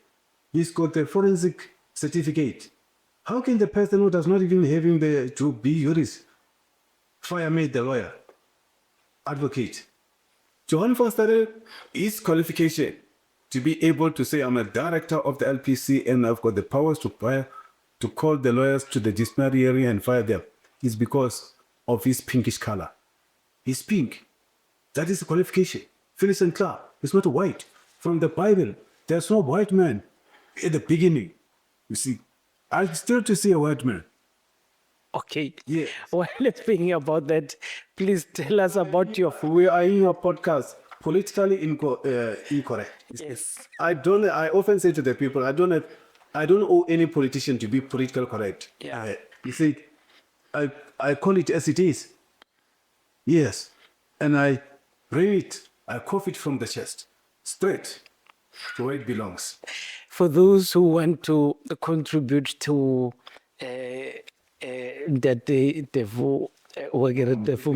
He's got a forensic certificate. How can the person who does not even have him to be jurist fire me, the lawyer, advocate? Johan van Staden is qualification to be able to say I'm a director of the LPC and I've got the powers to call the lawyers to the disciplinary area and fire them. It's because of his pinkish color. He's pink. That is the qualification. Phyllis and Clark. It's not white. From the Bible, there's no white man at the beginning. You see, I still to see a white man. Okay. Yeah. While speaking about that, please tell us about your. We are in your podcast. politically incorrect. Yes. I often say to the people, I don't owe any politician to be politically correct. Yeah. You see, I call it as it is. Yes. And I bring it, I cough it from the chest, straight to where it belongs. For those who want to contribute to that the Tefo, Tefo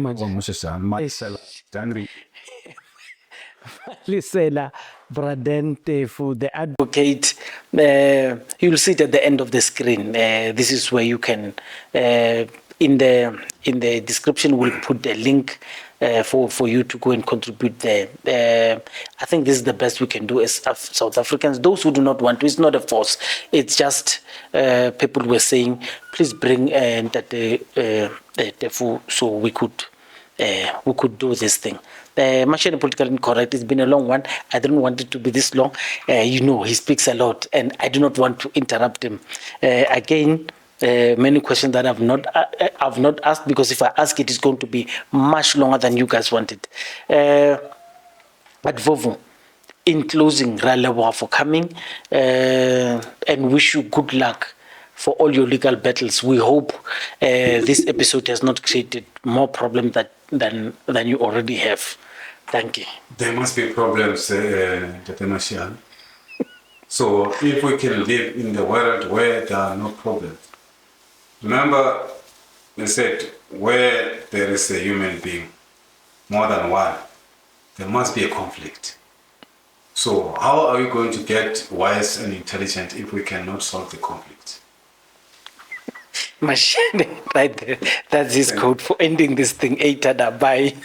Cele, Braden Tefo, the advocate, you'll see it at the end of the screen. This is where you can, in the description, we'll put a link for you to go and contribute there. I think this is the best we can do as South Africans. Those who do not want to, it's not a force. It's just people were saying, please bring the food so we could do this thing. Machine politically incorrect. It's been a long one. I don't want it to be this long. He speaks a lot, and I do not want to interrupt him. Again, many questions that I've not asked, because if I ask it, it's going to be much longer than you guys wanted. But Vovo, in closing, Ralewa for coming, and wish you good luck for all your legal battles. We hope this episode has not created more problems than you already have. Thank you. There must be problems, Dr. Marshall. So if we can live in the world where there are no problems. Remember, they said, where there is a human being, more than one, there must be a conflict. So how are we going to get wise and intelligent if we cannot solve the conflict? Machine, right there. That's his code for ending this thing. Bye.